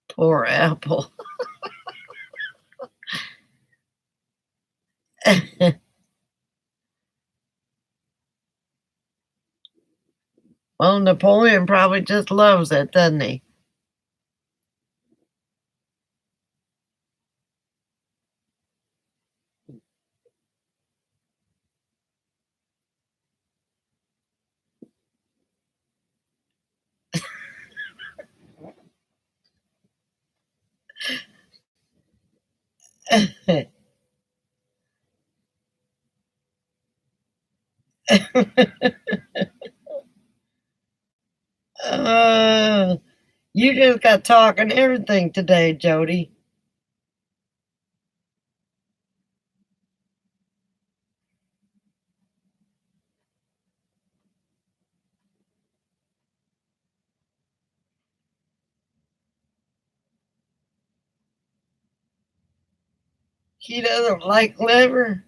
poor apple. Well, Napoleon probably just loves it, doesn't he? uh, you just got talking everything today, Jody. He doesn't like liver.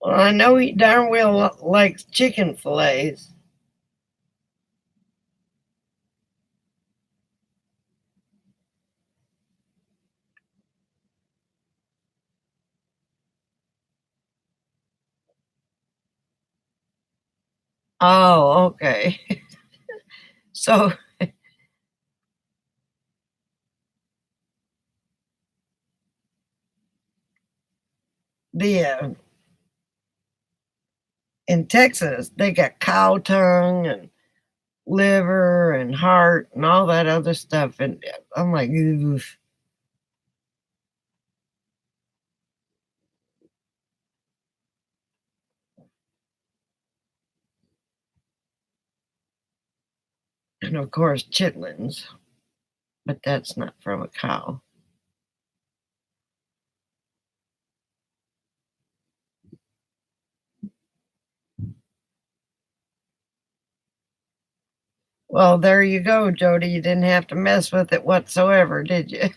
Well, I know he darn well likes chicken fillets. Oh, okay. So the in Texas they got cow tongue and liver and heart and all that other stuff, and I'm like, oof. And of course chitlins, but that's not from a cow. Well, there you go, Jody. You didn't have to mess with it whatsoever, did you?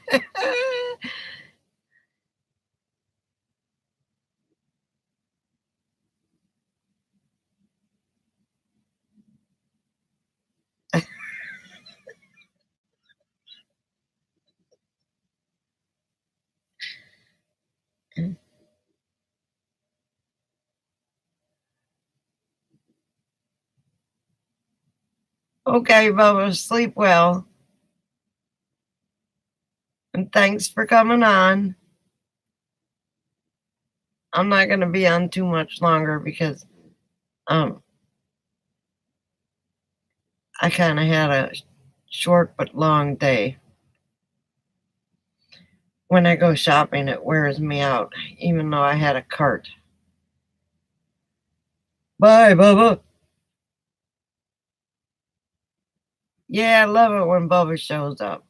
Okay, Bubba, sleep well. And thanks for coming on. I'm not going to be on too much longer because um, I kind of had a short but long day. When I go shopping, it wears me out, even though I had a cart. Bye, Bubba. Yeah, I love it when Bubba shows up.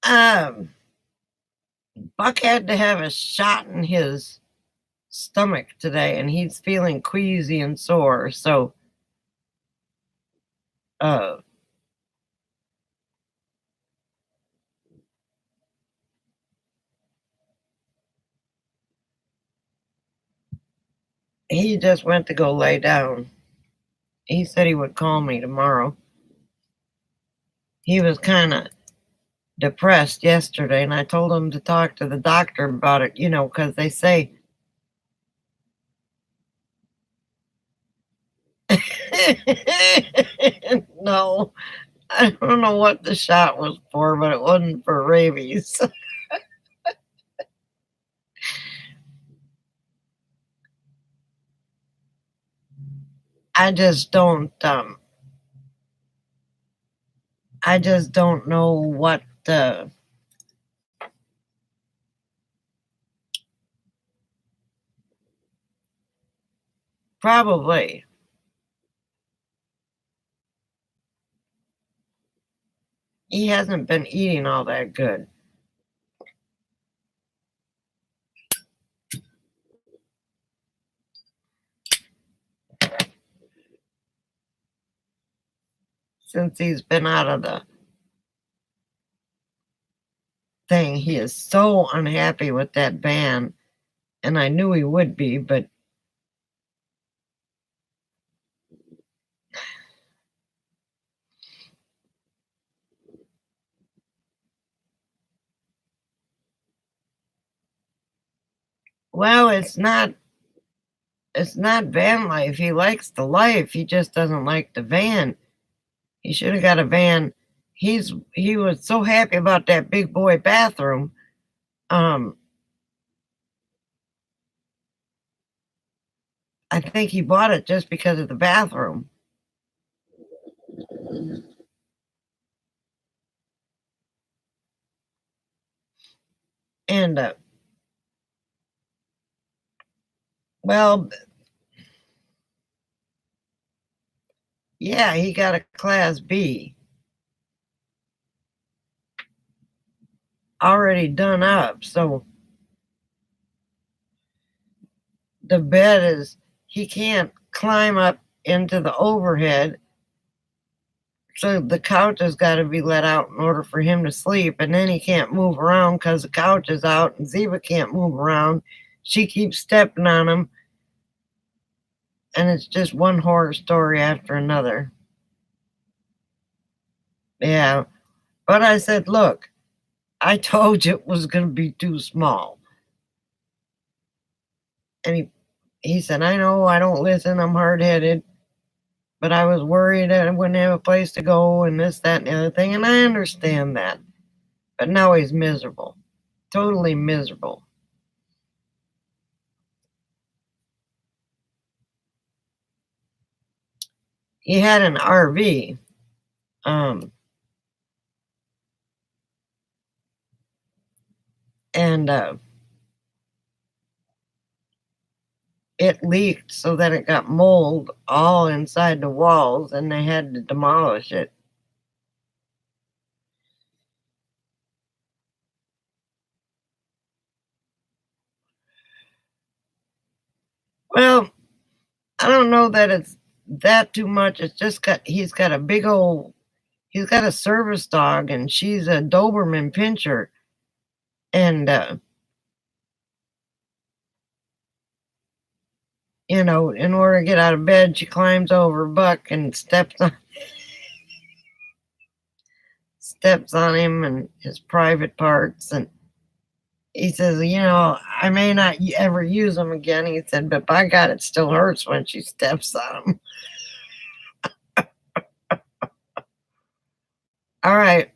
Um, Buck had to have a shot in his stomach today, and he's feeling queasy and sore. So, uh, he just went to go lay down. He said he would call me tomorrow. He was kind of depressed yesterday, and I told him to talk to the doctor about it, because they say, no, I don't know what the shot was for, but it wasn't for rabies. I just don't, I just don't know what, probably. He hasn't been eating all that good. since he's been out of the thing. He is so unhappy with that van, and I knew he would be, but well, it's not van life. He likes the life. He just doesn't like the van. He should have got a van. He was so happy about that big boy bathroom. Um, I think he bought it just because of the bathroom. And well, yeah, he got a class B already done up. So the bed is, he can't climb up into the overhead. So the couch has got to be let out in order for him to sleep. And then he can't move around because the couch is out and Ziva can't move around. She keeps stepping on him. And it's just one horror story after another. Yeah. But I said, look, I told you it was going to be too small. And he said, I know, I don't listen, I'm hard headed. But I was worried that I wouldn't have a place to go and this, that, and the other thing. And I understand that. But now he's miserable. Totally miserable. He had an RV. And it leaked so that it got mold all inside the walls and they had to demolish it. Well, I don't know that it's that too much. It's just he's got a service dog and she's a Doberman Pinscher. And, in order to get out of bed, she climbs over Buck and steps on him and his private parts. And he says, I may not ever use them again. He said, but by God, it still hurts when she steps on him. All right.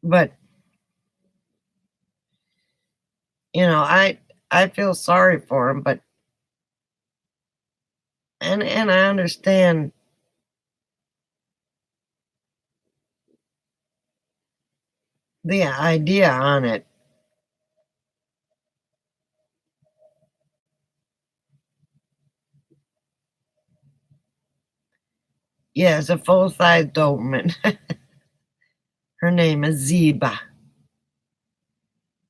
But, I feel sorry for him, but, and I understand the idea on it. Yeah, it's a full-size Doberman. Her name is Ziba.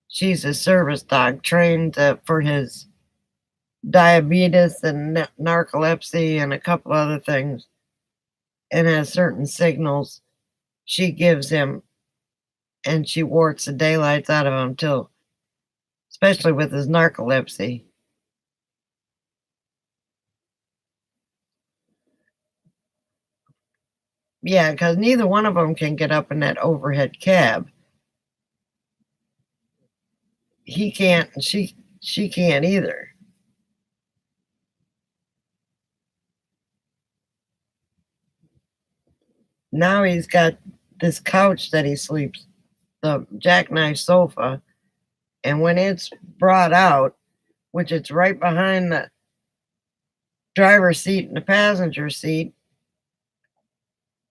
She's a service dog trained for his diabetes and narcolepsy and a couple other things, and has certain signals she gives him, and she warts the daylights out of him too, especially with his narcolepsy. Yeah, because neither one of them can get up in that overhead cab. He can't, and she can't either. Now he's got this couch that he sleeps, the jackknife sofa, and when it's brought out, which it's right behind the driver's seat and the passenger seat,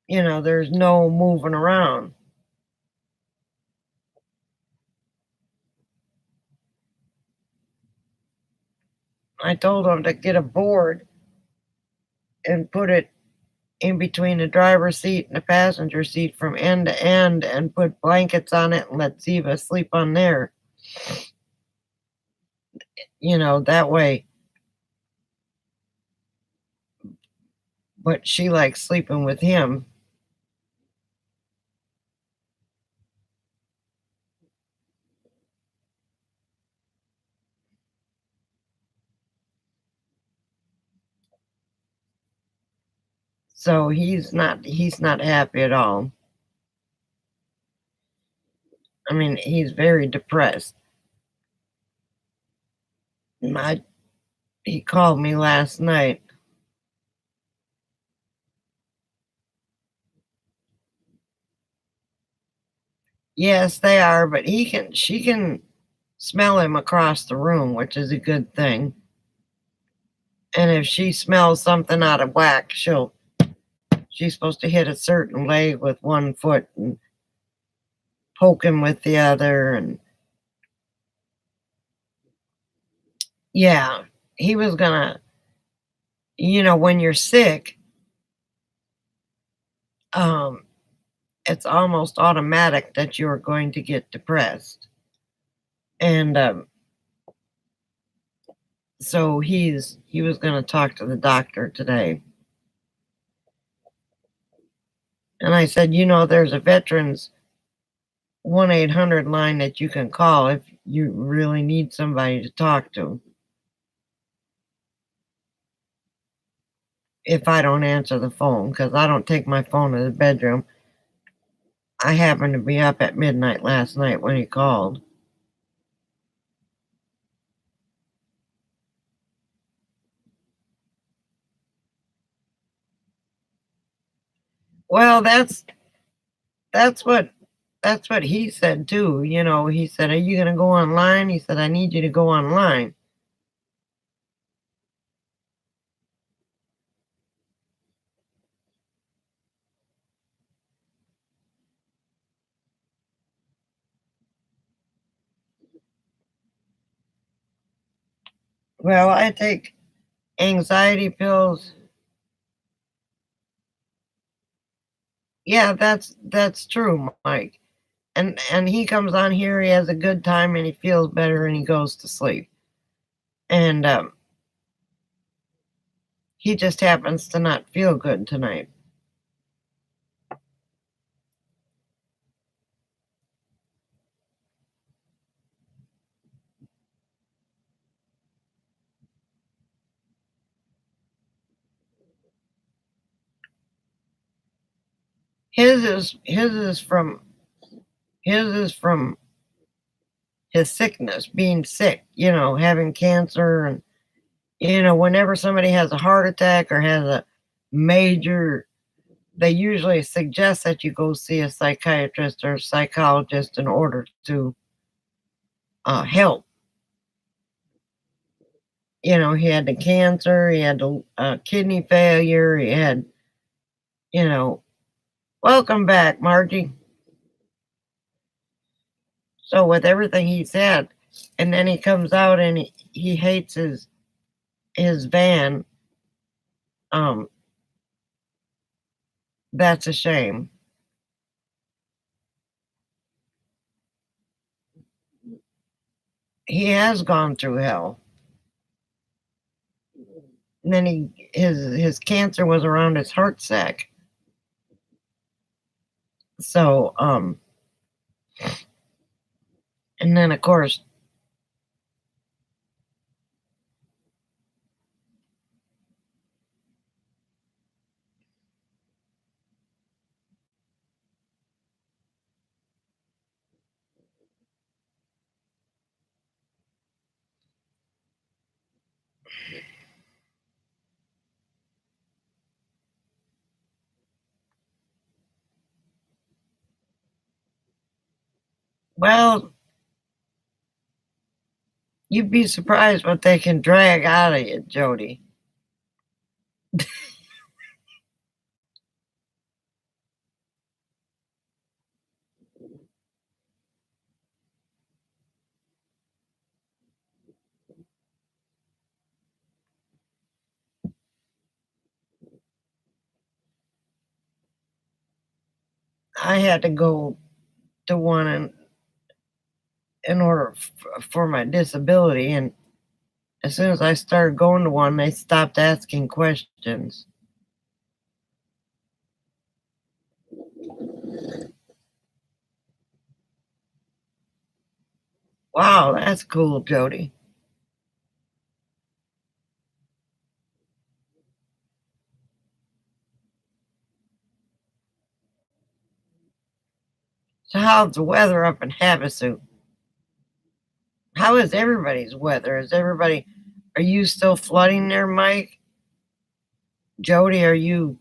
there's no moving around. I told him to get a board and put it in between the driver's seat and the passenger seat from end to end and put blankets on it and let Ziva sleep on there. That way but she likes sleeping with him. So he's not happy at all. I mean, he's very depressed. My He called me last night. Yes, they are, but she can smell him across the room, which is a good thing. And if she smells something out of whack, she's supposed to hit a certain leg with one foot and poke him with the other. And yeah, he was gonna, when you're sick, um, it's almost automatic that you're going to get depressed. And so he was gonna talk to the doctor today. And I said, there's a veterans 1-800 line that you can call if you really need somebody to talk to. If I don't answer the phone, because I don't take my phone to the bedroom. I happened to be up at midnight last night when he called. Well, that's what that's what he said too. He said, "Are you gonna go online?" He said, "I need you to go online." Well, I take anxiety pills. Yeah, that's true, Mike. And he comes on here, he has a good time, and he feels better, and he goes to sleep. And he just happens to not feel good tonight. His is from his sickness, being sick, having cancer. And whenever somebody has a heart attack or has a major, they usually suggest that you go see a psychiatrist or a psychologist in order to help. He had the cancer, he had the kidney failure, he had, you know, welcome back, Margie. So with everything he's had, and then he comes out and he hates his van. um that's a shame. He has gone through hell. And then his cancer was around his heart sac. So and then of course, well, you'd be surprised what they can drag out of you, Jody. I had to go to one in order for my disability, and as soon as I started going to one, they stopped asking questions. Wow, that's cool, Jody. So how's the weather up in Havasu? How is everybody's weather? Are you still flooding there, Mike? Jody, are you?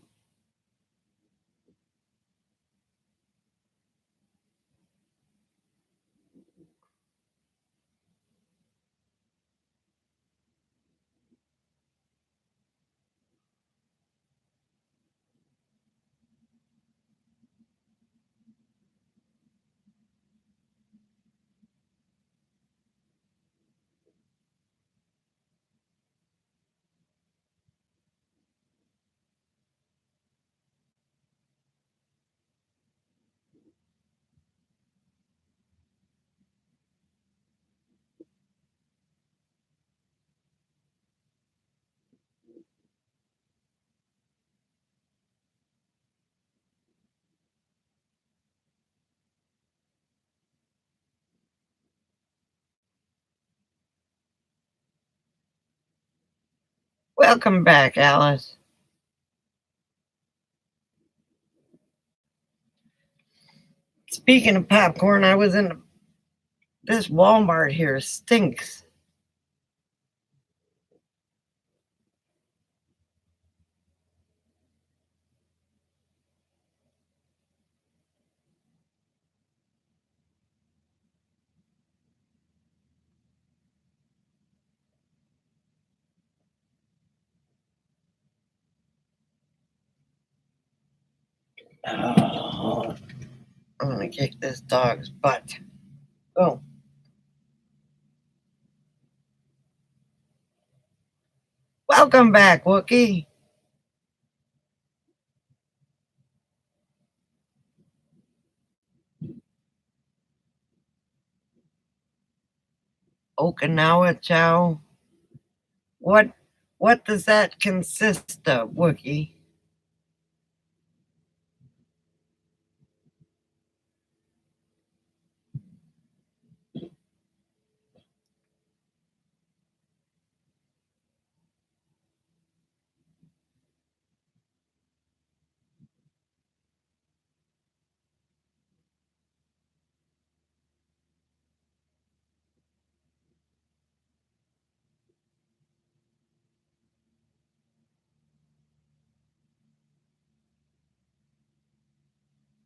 Welcome back, Alice. Speaking of popcorn, I was in this Walmart here stinks. Oh, I'm gonna kick this dog's butt. Oh, welcome back, Wookie. Okinawa Chow. What what does that consist of, Wookie?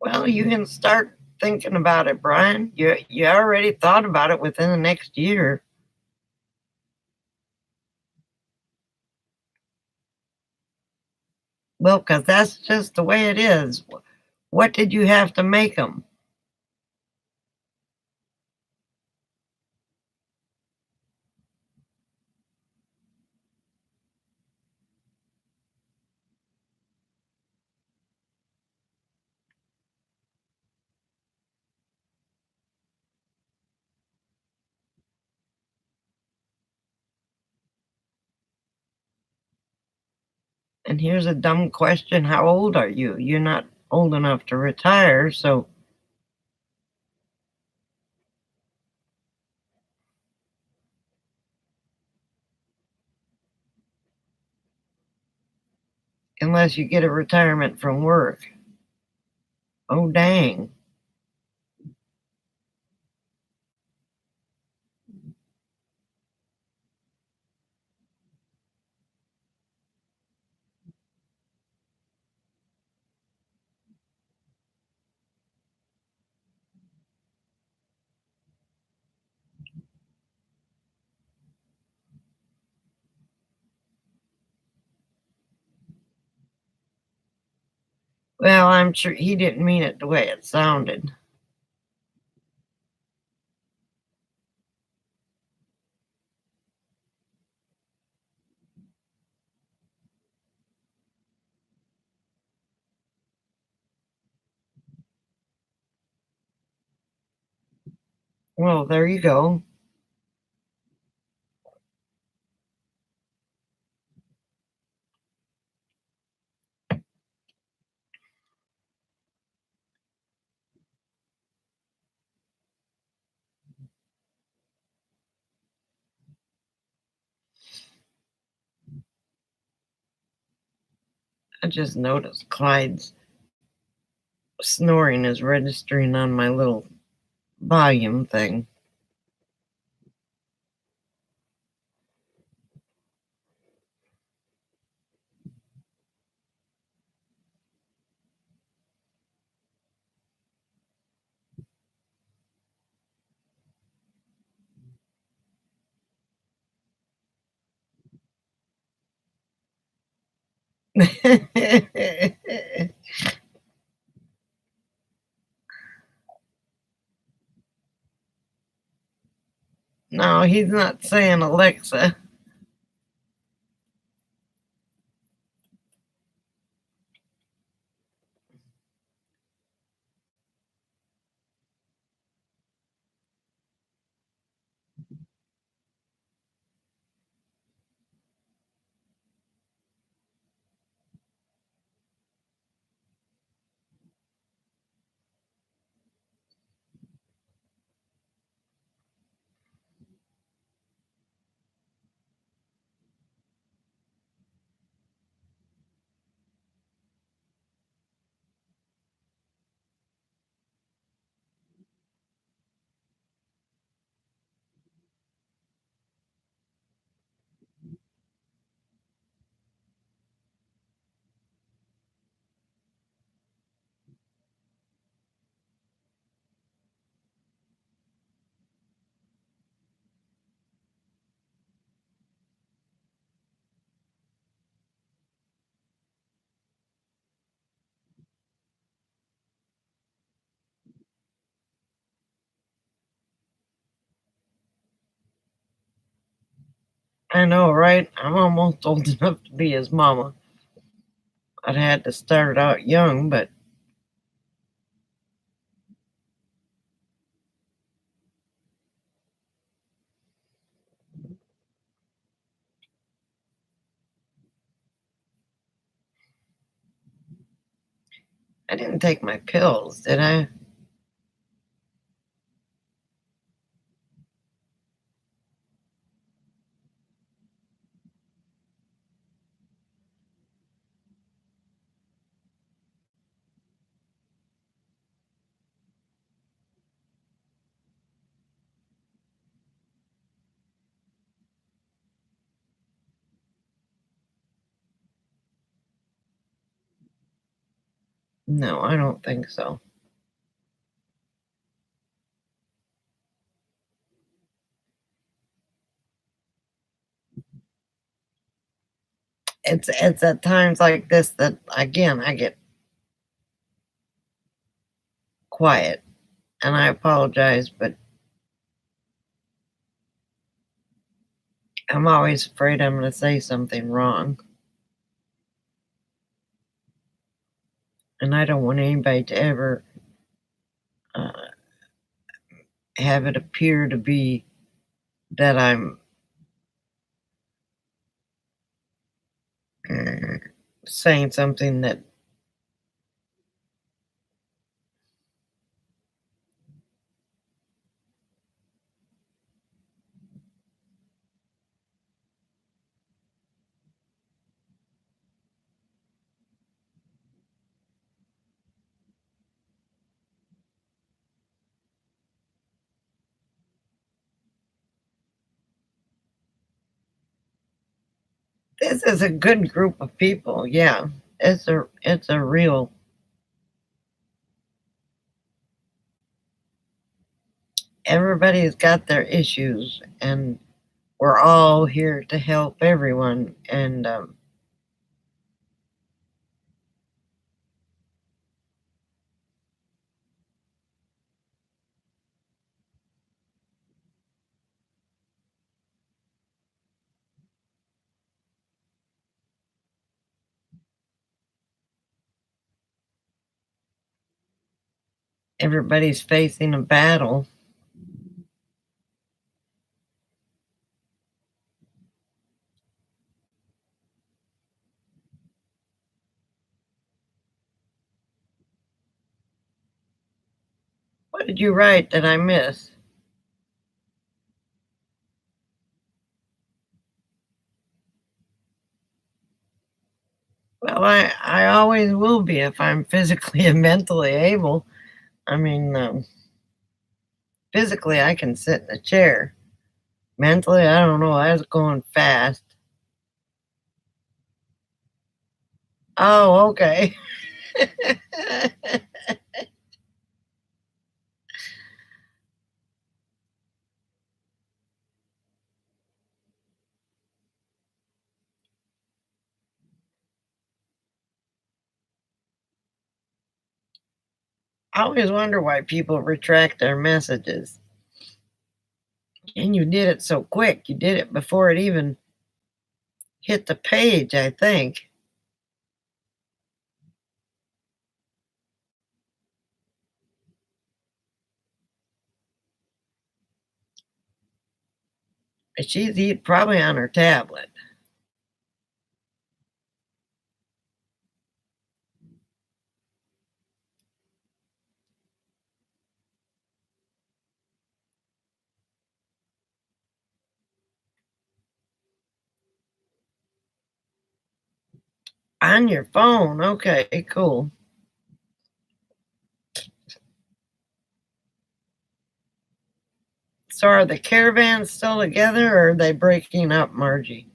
Well, you can start thinking about it, Brian. You already thought about it within the next year. Well, because that's just the way it is. What did you have to make them? And here's a dumb question. How old are you? You're not old enough to retire, so unless you get a retirement from work. Oh, dang. Well, I'm sure he didn't mean it the way it sounded. Well, there you go. I just noticed Clyde's snoring is registering on my little volume thing. No, he's not saying Alexa. I know, right? I'm almost old enough to be his mama. I'd had to start out young, but I didn't take my pills, did I? No, I don't think so. It's at times like this that again I get quiet, and I apologize, but I'm always afraid I'm going to say something wrong, and I don't want anybody to ever uh, have it appear to be that I'm uh, saying something that this is a good group of people. Yeah, it's a real. Everybody's got their issues, and we're all here to help everyone. And everybody's facing a battle. What did you write that I missed? Well, I always will be if I'm physically and mentally able. I mean, physically, I can sit in a chair. Mentally, I don't know. I was going fast. Oh, okay. I always wonder why people retract their messages. And you did it so quick. You did it before it even hit the page, I think. She's probably on her tablet. On your phone. Okay, cool. So are the caravans still together or are they breaking up, Margie?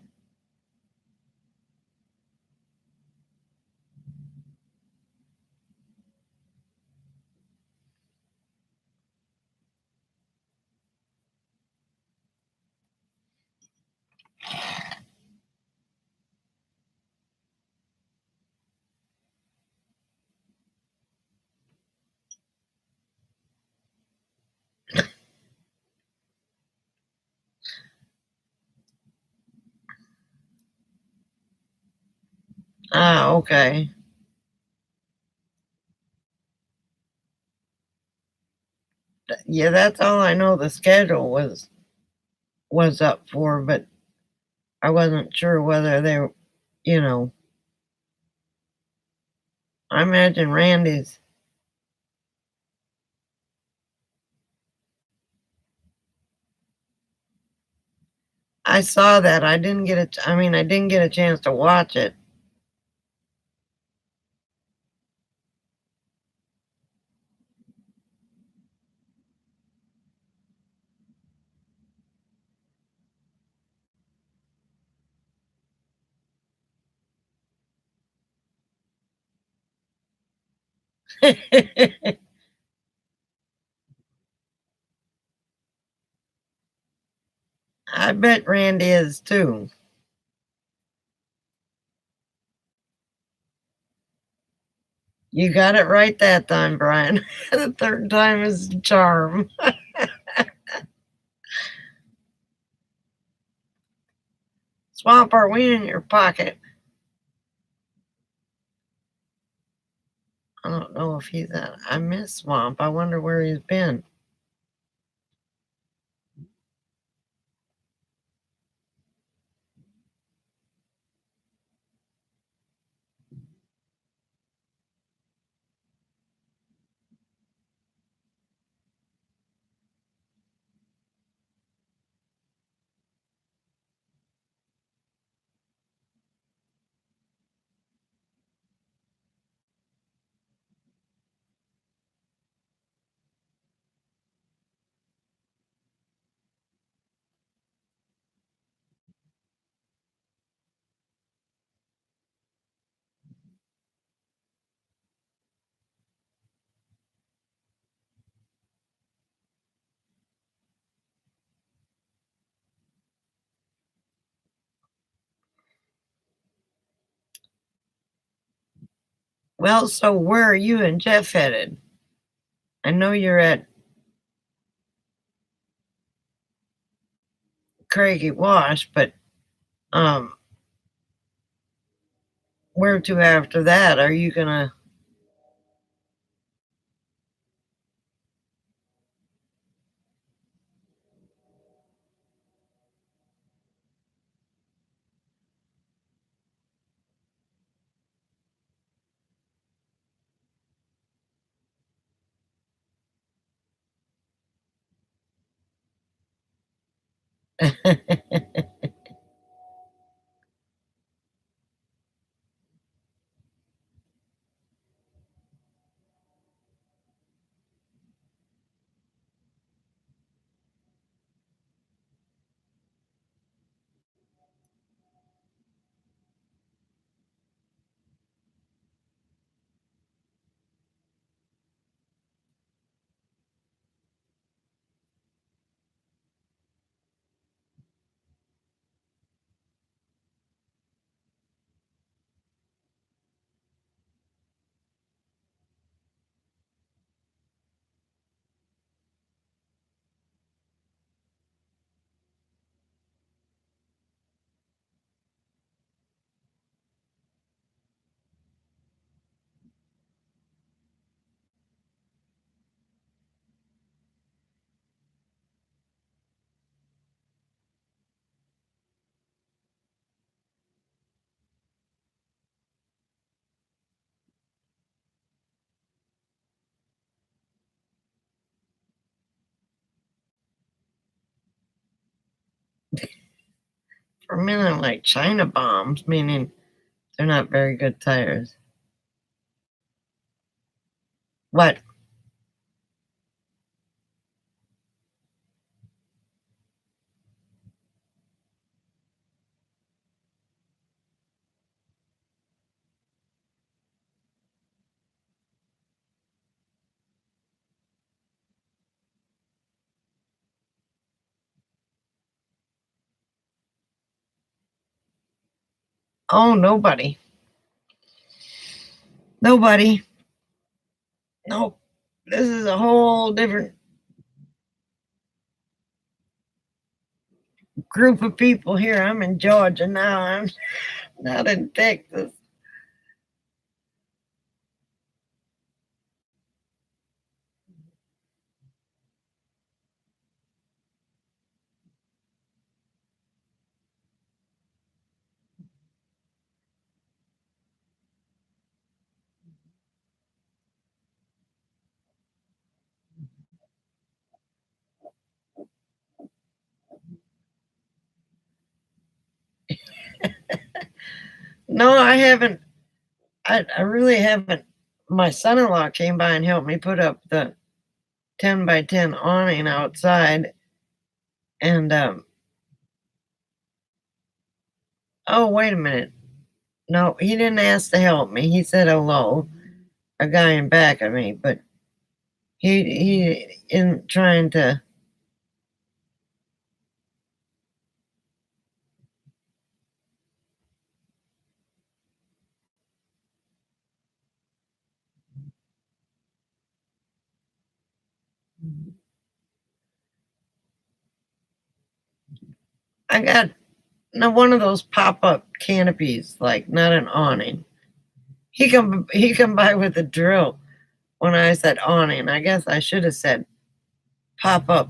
Ah, okay. Yeah, that's all I know the schedule was up for, but I wasn't sure whether they were, you know, I imagine Randy's. I saw that. I didn't get it. I mean, I didn't get a chance to watch it. I bet Randy is too. You got it right that time, Brian. The third time is the charm. Swamp, are we in your pocket? I don't know if he's at. I miss Swamp. I wonder where he's been. Well, so where are you and Jeff headed? I know you're at Craigie Wash, but um, where to after that? Are you gonna? For a minute, like China bombs, meaning they're not very good tires. What? Oh, nobody. Nobody. Nope. This is a whole different group of people here. I'm in Georgia now. I'm not in Texas. No, I haven't. I really haven't. My son in law came by and helped me put up the 10 by 10 awning outside. And, oh, wait a minute. No, he didn't ask to help me. He said hello, a guy in back of me, but he isn't trying to. I got no one of those pop-up canopies, like not an awning. He come by with a drill when I said awning. I guess I should have said pop up.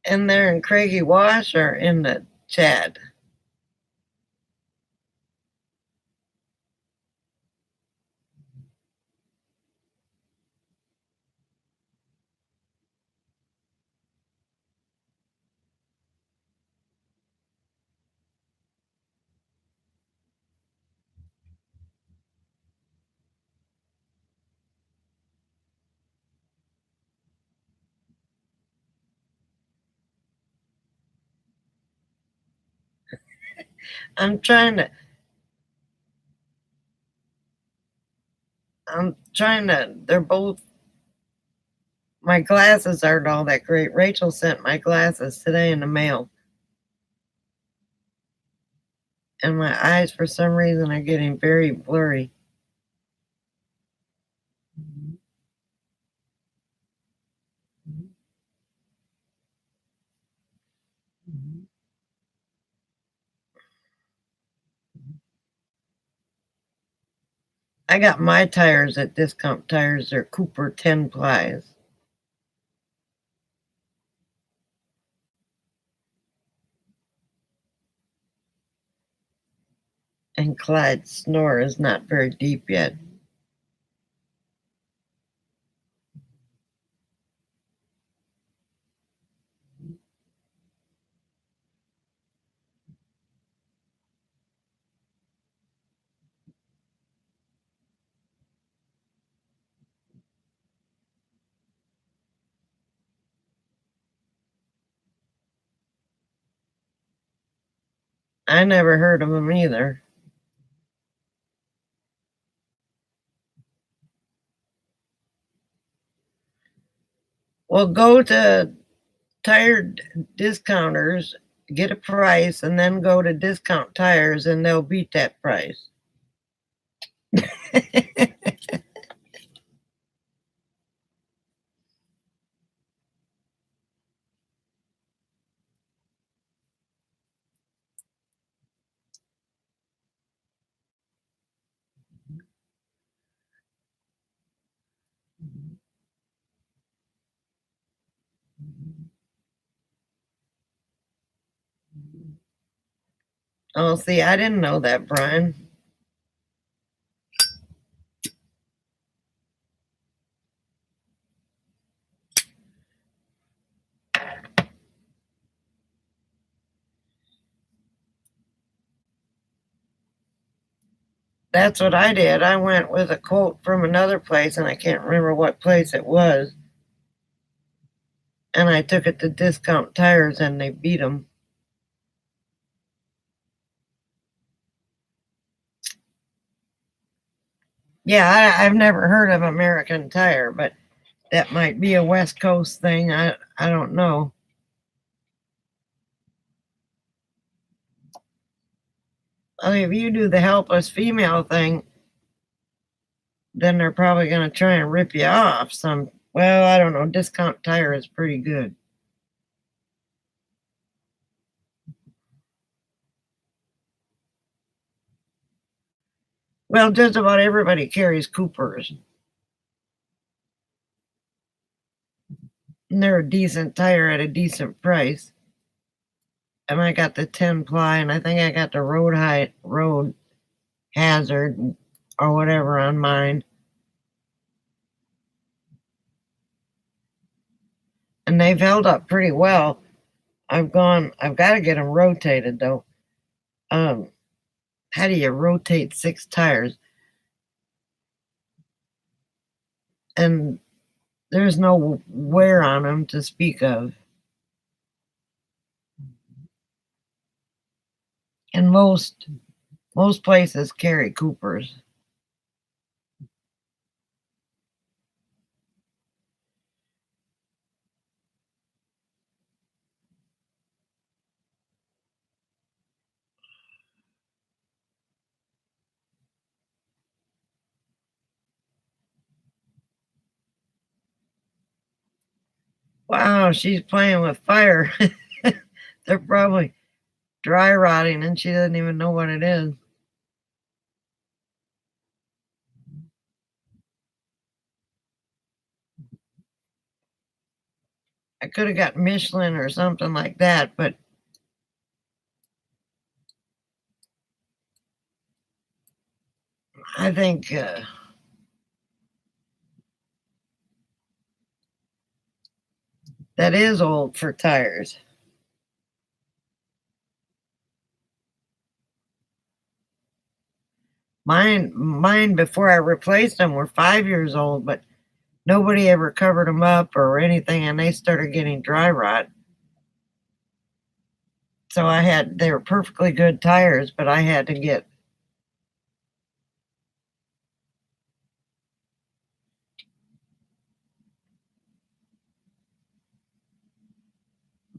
And they're in Craigie Wash or in the Chad. I'm trying to. I'm trying to. They're both. My glasses aren't all that great. Rachel sent my glasses today in the mail, and my eyes, for some reason, are getting very blurry. I got my tires at Discount Tires. They're Cooper 10 plies. And Clyde's snore is not very deep yet. I never heard of them either. Well, go to tire discounters, get a price, and then go to Discount Tires, and they'll beat that price. Oh, see, I didn't know that, Brian. That's what I did. I went with a quote from another place, and I can't remember what place it was. And I took it to Discount Tires, and they beat them. Yeah, I've never heard of American Tire, but that might be a West Coast thing. I don't know. I mean, if you do the helpless female thing, then they're probably going to try and rip you off. Well, I don't know. Discount Tire is pretty good. Well, just about everybody carries Coopers. And they're a decent tire at a decent price. And I got the 10 ply, and I think I got the road hazard or whatever on mine. And they've held up pretty well. I've got to get them rotated though. How do you rotate 6 tires? And there's no wear on them to speak of. And most places carry Coopers. Wow, she's playing with fire. They're probably dry rotting and she doesn't even know what it is. I could have got Michelin or something like that, but I think that is old for tires. Mine before I replaced them were 5 years old, but nobody ever covered them up or anything, and they started getting dry rot. So they were perfectly good tires, but I had to get.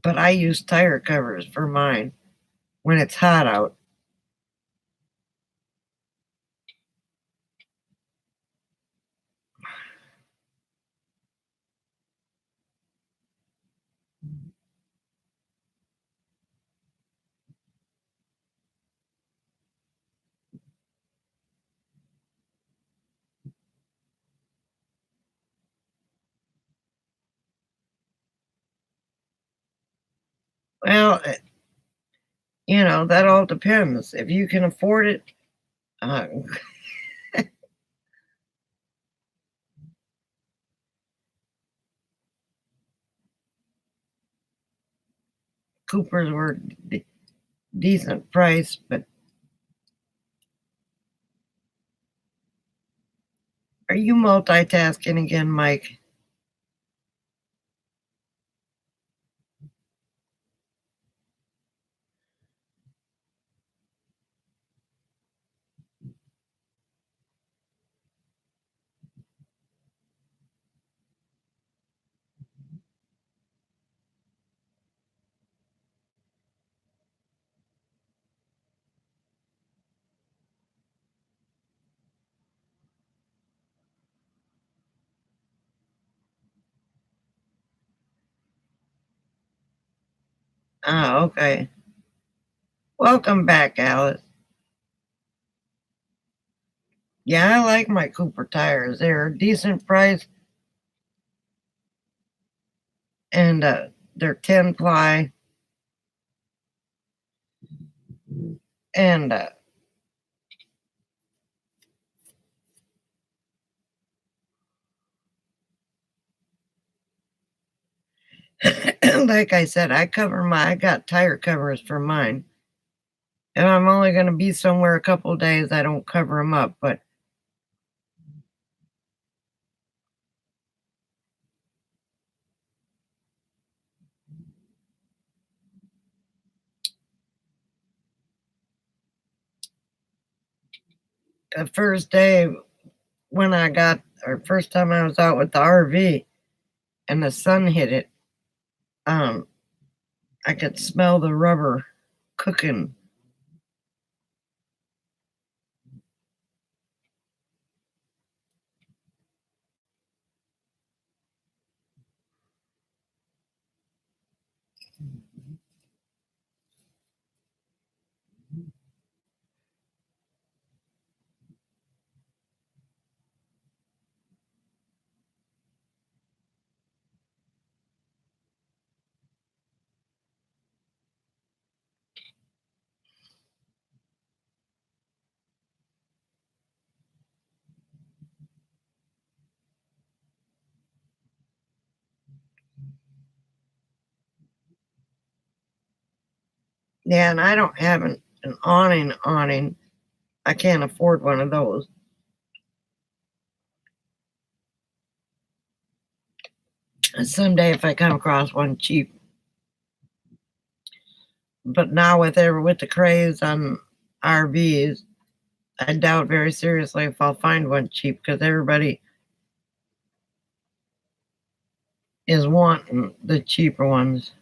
But I use tire covers for mine when it's hot out. Well, that all depends. If you can afford it, uh, Coopers were decent price, but are you multitasking again, Mike? Oh, okay. Welcome back, Alice. Yeah, I like my Cooper tires. They're a decent price, and they're 10 ply. And like I said, I got tire covers for mine. If I'm only going to be somewhere a couple of days, I don't cover them up. But the first day first time I was out with the RV and the sun hit it, um, I could smell the rubber cooking. Yeah, and I don't have an awning. I can't afford one of those. Someday if I come across one cheap. But now with the craze on RVs, I doubt very seriously if I'll find one cheap because everybody is wanting the cheaper ones.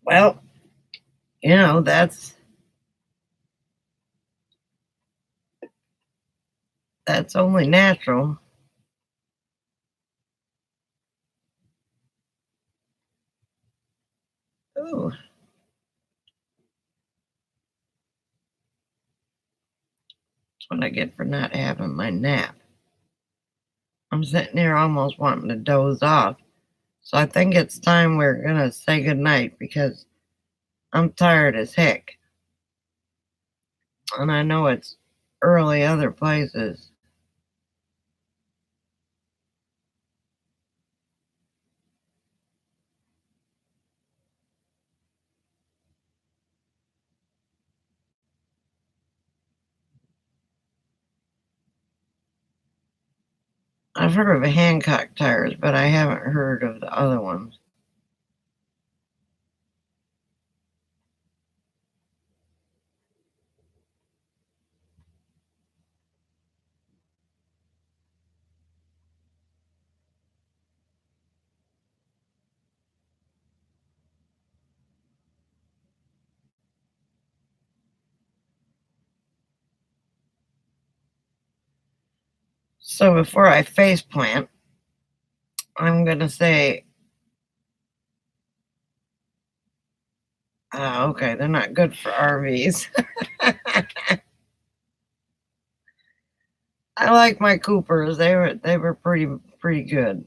Well, you know, that's only natural. Ooh, that's what I get for not having my nap. I'm sitting here almost wanting to doze off. So I think it's time we're gonna say goodnight because I'm tired as heck. And I know it's early other places. I've heard of Hancock tires, but I haven't heard of the other ones. So before I face plant, I'm going to say, okay, they're not good for RVs. I like my Coopers. They were pretty good.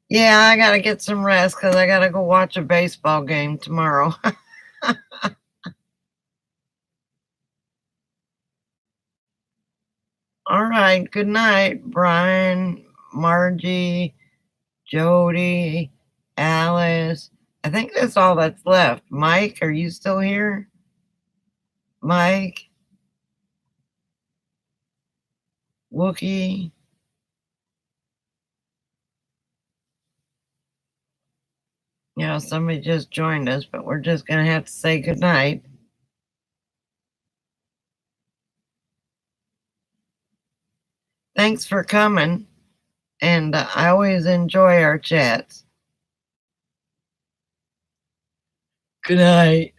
Yeah, I gotta get some rest because I gotta go watch a baseball game tomorrow. All right, good night, Brian, Margie, Jody, Alice. I think that's all that's left. Mike, are you still here? Mike, Wookie. Yeah, somebody just joined us, but we're just gonna have to say good night. Thanks for coming, and I always enjoy our chats. Good night.